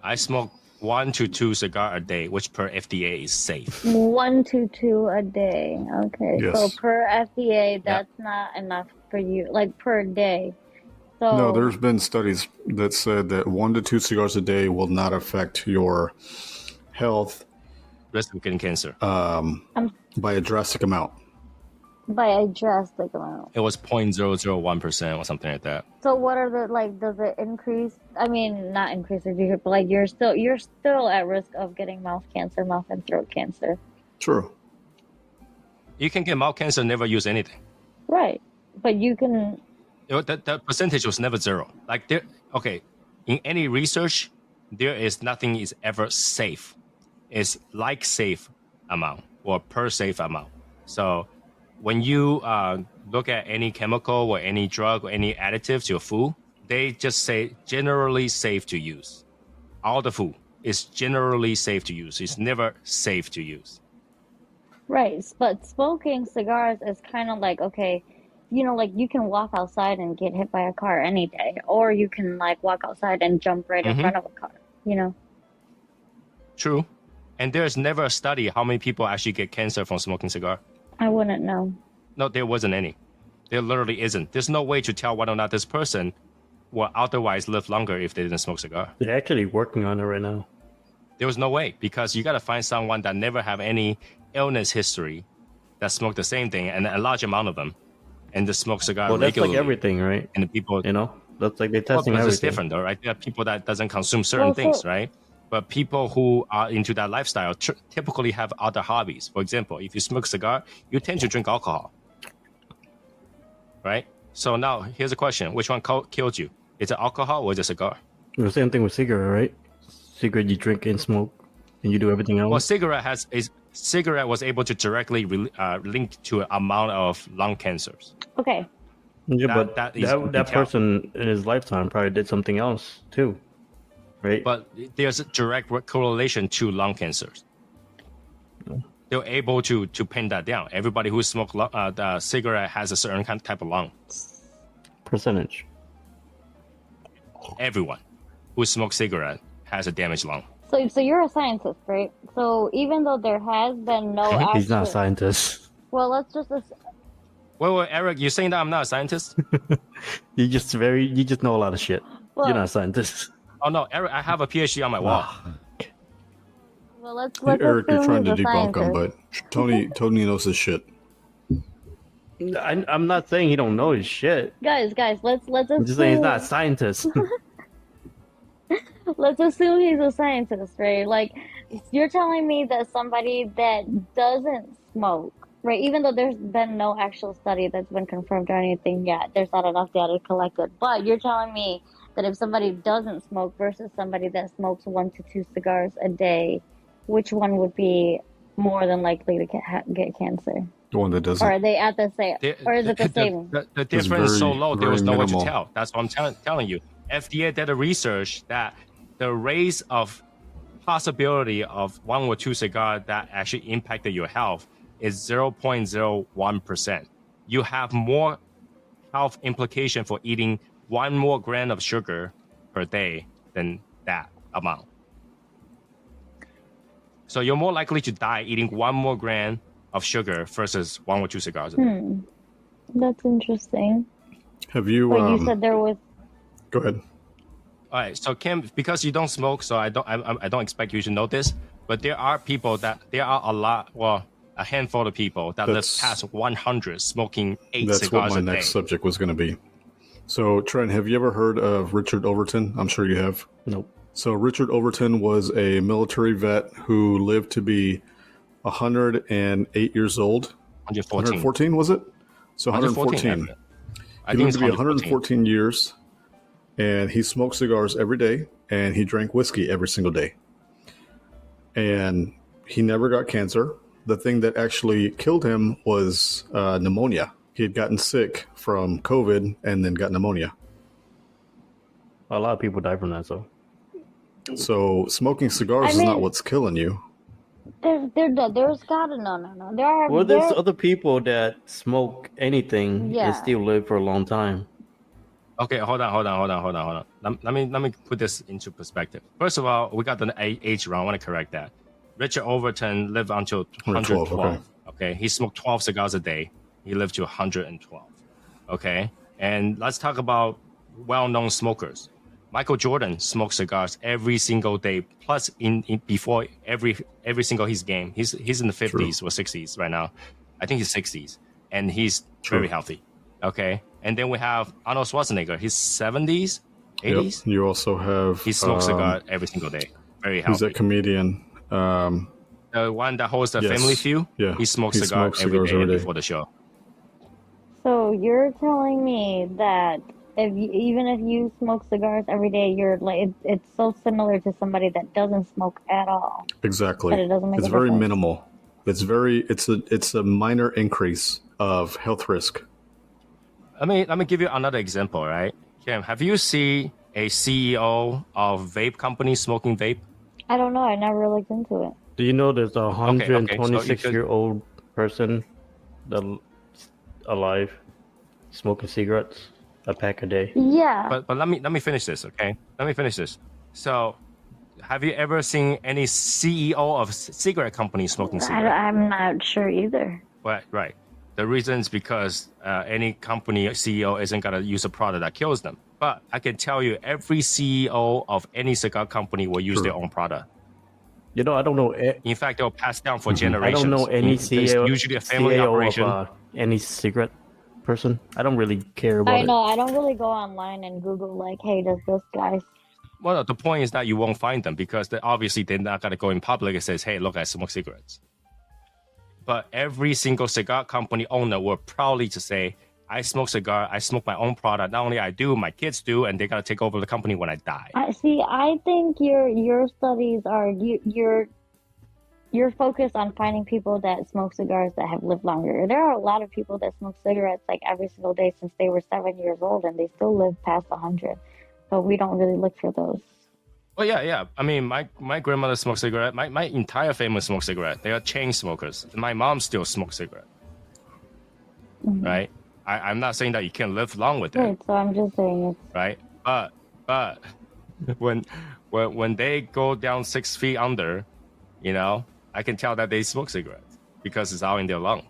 Speaker 2: I smoke 1 to 2 cigar a day, which per FDA is safe.
Speaker 5: 1 to 2 a day. Okay.
Speaker 4: Yes.
Speaker 5: So per FDA, that's not enough for you, like per day. So
Speaker 4: no, there's been studies that said that 1 to 2 cigars a day will not affect your health
Speaker 2: Risk of getting cancer.
Speaker 4: by a drastic amount.
Speaker 5: by a drastic amount.
Speaker 2: It was 0.001% or something like that.
Speaker 5: So what are the like? Does it increase? I mean, not increase if you, but like you're still at risk of getting mouth cancer, mouth and throat cancer.
Speaker 4: True.
Speaker 2: You can get mouth cancer and never use anything.
Speaker 5: Right. But you can.
Speaker 2: That percentage was never zero. Like in any research, there is nothing is ever safe. It's like safe amount or per safe amount. So when you look at any chemical or any drug or any additives to your food, they just say generally safe to use. All the food is generally safe to use. It's never safe to use.
Speaker 5: Right. But smoking cigars is kind of like, okay, like you can walk outside and get hit by a car any day, or you can like walk outside and jump right in front of a car,
Speaker 2: True. And there's never a study how many people actually get cancer from smoking cigar.
Speaker 5: I wouldn't know.
Speaker 2: No, there wasn't any. There literally isn't. There's no way to tell whether or not this person will otherwise live longer if they didn't smoke cigar.
Speaker 3: They're actually working on it right now.
Speaker 2: There was no way, because you got to find someone that never have any illness history that smoked the same thing, and a large amount of them, and just smoke cigar
Speaker 3: Well, that's
Speaker 2: regularly.
Speaker 3: like everything, right?
Speaker 2: And the people,
Speaker 3: That's like they're
Speaker 2: well,
Speaker 3: testing
Speaker 2: but it's
Speaker 3: everything.
Speaker 2: different though, right? There are people that doesn't consume certain
Speaker 5: Well,
Speaker 2: things,
Speaker 5: so-
Speaker 2: right? But people who are into that lifestyle typically have other hobbies. For example, if you smoke cigar, you tend to drink alcohol, right? So now here's a question: which one killed you? Is it alcohol or is it cigar?
Speaker 3: The same thing with cigarette, right? Cigarette, you drink and smoke, and you do everything else.
Speaker 2: Well, cigarette was able to directly link to an amount of lung cancers.
Speaker 5: Okay.
Speaker 3: Yeah,
Speaker 2: That-
Speaker 3: but
Speaker 2: that is- you can
Speaker 3: that
Speaker 2: tell.
Speaker 3: person in his lifetime probably did something else too, right?
Speaker 2: But there's a direct correlation to lung cancers. They're able to pin that down. Everybody who smokes the cigarette has a certain type of lung.
Speaker 3: Percentage.
Speaker 2: Everyone who smokes cigarette has a damaged lung.
Speaker 5: So you're a scientist, right? So even though there has been no actual,
Speaker 3: He's not a scientist.
Speaker 5: well, let's just
Speaker 2: Wait, Eric, you're saying that I'm not a scientist?
Speaker 3: You just know a lot of shit.
Speaker 5: well,
Speaker 3: You're not a scientist.
Speaker 2: Oh no, Eric, I have a PhD on my wall.
Speaker 5: well let's
Speaker 4: Eric, you're
Speaker 5: assume
Speaker 4: trying to
Speaker 5: he's a
Speaker 4: debunk him,
Speaker 5: scientist.
Speaker 4: but Tony knows his shit.
Speaker 3: I'm not saying he don't know his shit.
Speaker 5: Guys, let's
Speaker 3: I'm just saying he's
Speaker 5: assume
Speaker 3: not a scientist.
Speaker 5: let's assume he's a scientist, right? Like you're telling me that somebody that doesn't smoke, right? Even though there's been no actual study that's been confirmed or anything yet, there's not enough data collected. But you're telling me that if somebody doesn't smoke versus somebody that smokes 1 to 2 cigars a day, which one would be more than likely to get cancer?
Speaker 4: The one that doesn't.
Speaker 5: Or are they at the same? Or is it the same?
Speaker 2: The difference is so
Speaker 4: very,
Speaker 2: low, there was
Speaker 4: very
Speaker 2: no way to
Speaker 4: minimal.
Speaker 2: tell. That's what I'm telling you. FDA did a research that the rates of possibility of 1 or 2 cigars that actually impacted your health is 0.01%. You have more health implication for eating 1 more gram of sugar per day than that amount. So you're more likely to die eating 1 more gram of sugar versus 1 or 2 cigars a day.
Speaker 5: That's interesting.
Speaker 4: Have you?
Speaker 5: But you said there was.
Speaker 4: Go ahead.
Speaker 2: All right, so Kim, because you don't smoke, so I don't expect you to know this, but there are a handful of people that live past 100 smoking 8
Speaker 4: That's
Speaker 2: cigars
Speaker 4: what
Speaker 2: a
Speaker 4: my
Speaker 2: day.
Speaker 4: next subject was going to be. So, Trent, have you ever heard of Richard Overton? I'm sure you have.
Speaker 3: Nope.
Speaker 4: So, Richard Overton was a military vet who lived to be 108 years old. 114, was it? So 114. He lived to be 114 years, and he smoked cigars every day, and he drank whiskey every single day. And he never got cancer. The thing that actually killed him was pneumonia. He had gotten sick from COVID and then got pneumonia.
Speaker 3: A lot of people die from that, so.
Speaker 4: So smoking cigars is not what's killing you.
Speaker 5: There's gotta no.
Speaker 3: Well, there's other people that smoke anything and still live for a long time.
Speaker 2: Okay, hold on. Let me put this into perspective. First of all, we got the age wrong. I want to correct that. Richard Overton lived until 112. Okay, he smoked 12 cigars a day. He lived to 112. Okay, and let's talk about well-known smokers. Michael Jordan smoked cigars every single day. Plus, in before every single his game, he's in the 50s or 60s right now. I think he's 60s, and he's very healthy. Okay, and then we have Arnold Schwarzenegger. He's 70s, 80s.
Speaker 4: Yep. You also have
Speaker 2: he smokes cigar every single day. Very healthy.
Speaker 4: Who's that comedian?
Speaker 2: The one that hosts the Family Feud.
Speaker 4: Yeah,
Speaker 2: he smokes cigars every day before the show.
Speaker 5: So you're telling me that even if you smoke cigars every day, you're like it's so similar to somebody that doesn't smoke at all.
Speaker 4: Exactly.
Speaker 5: But it doesn't make
Speaker 4: it's
Speaker 5: a
Speaker 4: very
Speaker 5: difference.
Speaker 4: minimal. It's a minor increase of health risk.
Speaker 2: Let me give you another example, right? Kim, have you seen a CEO of vape company smoking vape?
Speaker 5: I don't know. I never looked into it.
Speaker 3: Do you know there's a 126
Speaker 2: So
Speaker 3: year old person that alive smoking cigarettes, a pack a day?
Speaker 5: Yeah.
Speaker 2: But let me finish this, okay? Let me finish this. So, have you ever seen any CEO of cigarette company smoking cigarettes?
Speaker 5: I'm not sure either.
Speaker 2: Right. The reason is because any company CEO isn't gonna use a product that kills them. But I can tell you, every CEO of any cigar company will use their own product.
Speaker 3: You know, I don't know.
Speaker 2: In fact, they'll pass down for
Speaker 3: I
Speaker 2: generations.
Speaker 3: don't know any
Speaker 2: It's
Speaker 3: CEO,
Speaker 2: usually a family
Speaker 3: CEO
Speaker 2: operation.
Speaker 3: of any cigarette person. I don't really care about
Speaker 5: I
Speaker 3: it.
Speaker 5: know. I don't really go online and Google like, hey, does this guy?
Speaker 2: Well, the point is that you won't find them because obviously they're not gonna go in public and says, "Hey, look, I smoke cigarettes." But every single cigar company owner will proudly to say, "I smoke cigar. I smoke my own product. Not only I do, my kids do, and they gotta take over the company when I die."
Speaker 5: I think your studies are you're focused on finding people that smoke cigars that have lived longer. There are a lot of people that smoke cigarettes like every single day since they were 7 years old, and they still live past 100. But we don't really look for those.
Speaker 2: Well, yeah. I mean, my grandmother smoked cigarette. My entire family smokes cigarette. They are chain smokers. My mom still smokes cigarette.
Speaker 5: Mm-hmm.
Speaker 2: Right? I'm not saying that you can't live long with it.
Speaker 5: Right. So I'm just saying it's
Speaker 2: Right? But when they go down 6 feet under, you know, I can tell that they smoke cigarettes because it's out in their lung.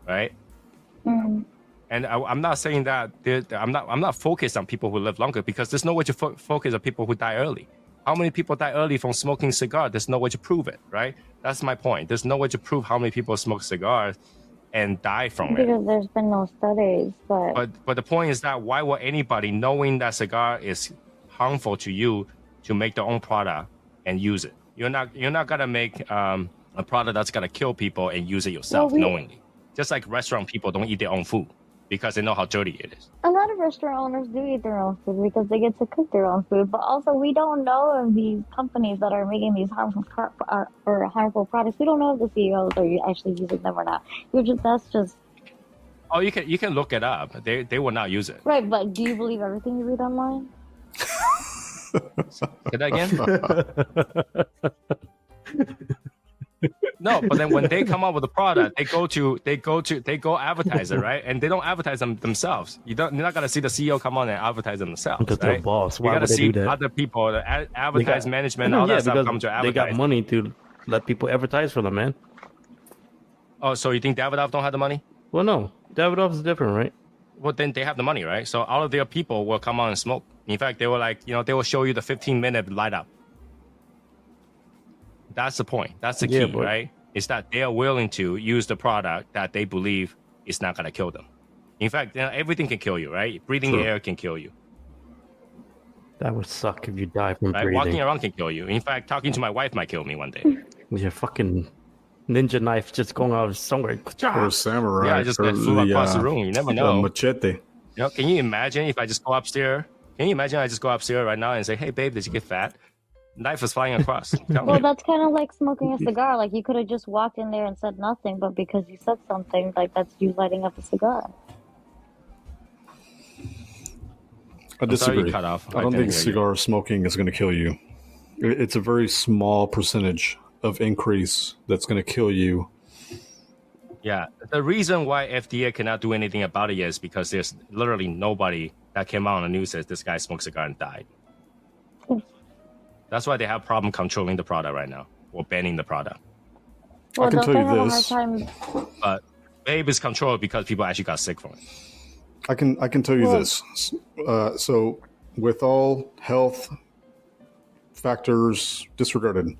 Speaker 2: Right?
Speaker 5: mm,
Speaker 2: And I'm not saying that I'm not focused on people who live longer because there's no way to focus on people who die early. How many people die early from smoking cigar? There's no way to prove it, right? That's my point. There's no way to prove how many people smoke cigars and die from it.
Speaker 5: because there's been no studies, but
Speaker 2: But the point is that why would anybody, knowing that cigar is harmful to you, to make their own product and use it? You're not gonna make a product that's gonna kill people and use it yourself knowingly. Just like restaurant people don't eat their own food because they know how dirty it is.
Speaker 5: a lot of restaurant owners do eat their own food because they get to cook their own food. But also, we don't know if these companies that are making these harmful products, we don't know if the CEOs are actually using them or not. That's just
Speaker 2: Oh, you can look it up. They will not use it.
Speaker 5: right. But do you believe everything you read online?
Speaker 2: Say that again? No, but then when they come up with a product, they go advertise it, right? And they don't advertise them themselves. You're not gonna see the CEO come on and advertise them themselves.
Speaker 3: Because they're
Speaker 2: right?
Speaker 3: boss.
Speaker 2: You
Speaker 3: Why
Speaker 2: gotta
Speaker 3: would they
Speaker 2: see
Speaker 3: do that?
Speaker 2: other people, advertise management, all
Speaker 3: yeah,
Speaker 2: that stuff
Speaker 3: because
Speaker 2: come to
Speaker 3: they got
Speaker 2: advertise.
Speaker 3: money to let people advertise for them, man.
Speaker 2: Oh, so you think Davidoff don't have the money?
Speaker 3: Well, no. Davidoff is different, right?
Speaker 2: well, then they have the money, right? So all of their people will come on and smoke. In fact, they were like, they will show you the 15-minute light up. That's the point. That's the key, right? Is that they are willing to use the product that they believe is not going to kill them. In fact, everything can kill you, right? Breathing air can kill you.
Speaker 3: That would suck if you die from
Speaker 2: right?
Speaker 3: breathing.
Speaker 2: Walking around can kill you. In fact, talking to my wife might kill me one day.
Speaker 3: With your fucking ninja knife just going out of somewhere.
Speaker 4: Or samurai.
Speaker 2: Yeah, I just flew across the room. You never know.
Speaker 4: Machete.
Speaker 2: Can you imagine if I just go upstairs? Can you imagine I just go upstairs right now and say, hey, babe, did you get fat? Knife is flying across.
Speaker 5: Well, that's kind of like smoking a cigar. Like, you could have just walked in there and said nothing, but because you said something, like, that's you lighting up a cigar.
Speaker 4: I disagree.
Speaker 2: Cut off.
Speaker 4: I don't think cigar smoking is going to kill you. It's a very small percentage of increase that's going to kill you.
Speaker 2: Yeah. The reason why FDA cannot do anything about it is because there's literally nobody that came out on the news says this guy smoked a cigar and died. That's why they have problem controlling the product right now or banning the product.
Speaker 5: Well,
Speaker 4: I can tell you
Speaker 5: have
Speaker 4: this.
Speaker 5: A hard time...
Speaker 2: But vape is controlled because people actually got sick from it.
Speaker 4: I can tell you this. So with all health factors disregarded,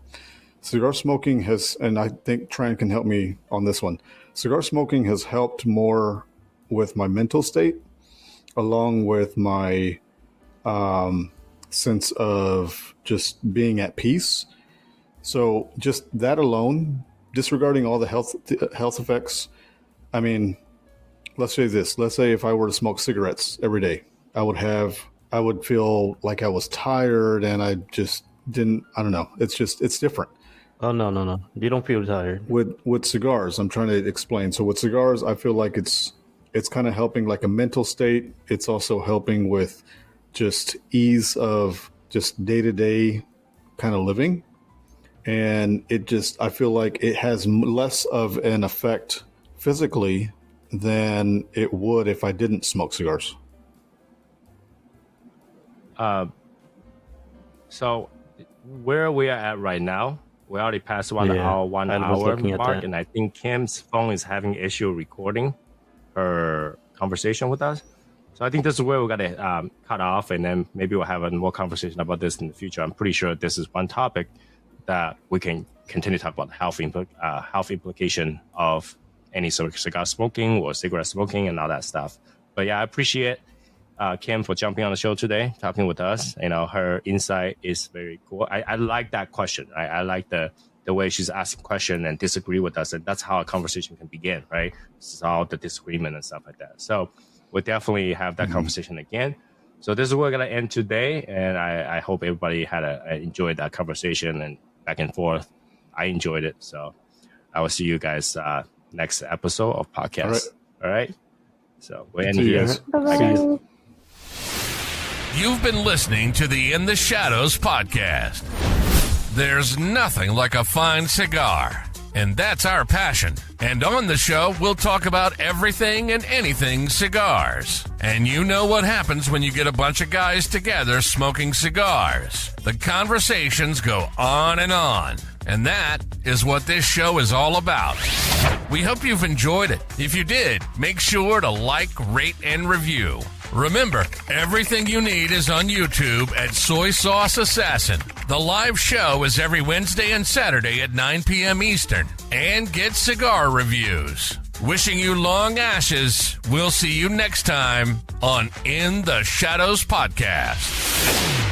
Speaker 4: cigar smoking has, and I think Tran can help me on this one. Cigar smoking has helped more with my mental state, along with my sense of just being at peace. So just that alone, disregarding all the health effects, I mean, let's say this. Let's say if I were to smoke cigarettes every day, I would feel like I was tired and I just didn't, I don't know. It's different.
Speaker 3: Oh, no. You don't feel tired.
Speaker 4: With cigars, I'm trying to explain. So with cigars, I feel like it's kind of helping like a mental state. It's also helping with just ease of just day-to-day kind of living. And I feel like it has less of an effect physically than it would if I didn't smoke cigars.
Speaker 2: So where we are at right now, we already passed 1 hour mark, and I think Kim's phone is having issue recording her conversation with us. So I think this is where we got to cut off, and then maybe we'll have a more conversation about this in the future. I'm pretty sure this is one topic that we can continue to talk about health implication of any sort of cigar smoking or cigarette smoking and all that stuff. But yeah, I appreciate Kim for jumping on the show today, talking with us. Her insight is very cool. I like that question. I like the way she's asking question and disagree with us, and that's how a conversation can begin, right? This is all the disagreement and stuff like that. So we'll definitely have that conversation again. So this is where we're going to end today, and I hope everybody had enjoyed that conversation and back and forth. I enjoyed it, so I will see you guys next episode of podcast. All right. So we're ending here.
Speaker 5: Bye-bye.
Speaker 2: Guys.
Speaker 1: You've been listening to the In the Shadows podcast. There's nothing like a fine cigar, and that's our passion. And on the show, we'll talk about everything and anything cigars. And you know what happens when you get a bunch of guys together smoking cigars. The conversations go on. And that is what this show is all about. We hope you've enjoyed it. If you did, make sure to like, rate, and review. Remember, everything you need is on YouTube at Soy Sauce Assassin. The live show is every Wednesday and Saturday at 9 p.m. Eastern. And get cigar reviews. Wishing you long ashes. We'll see you next time on In the Shadows podcast.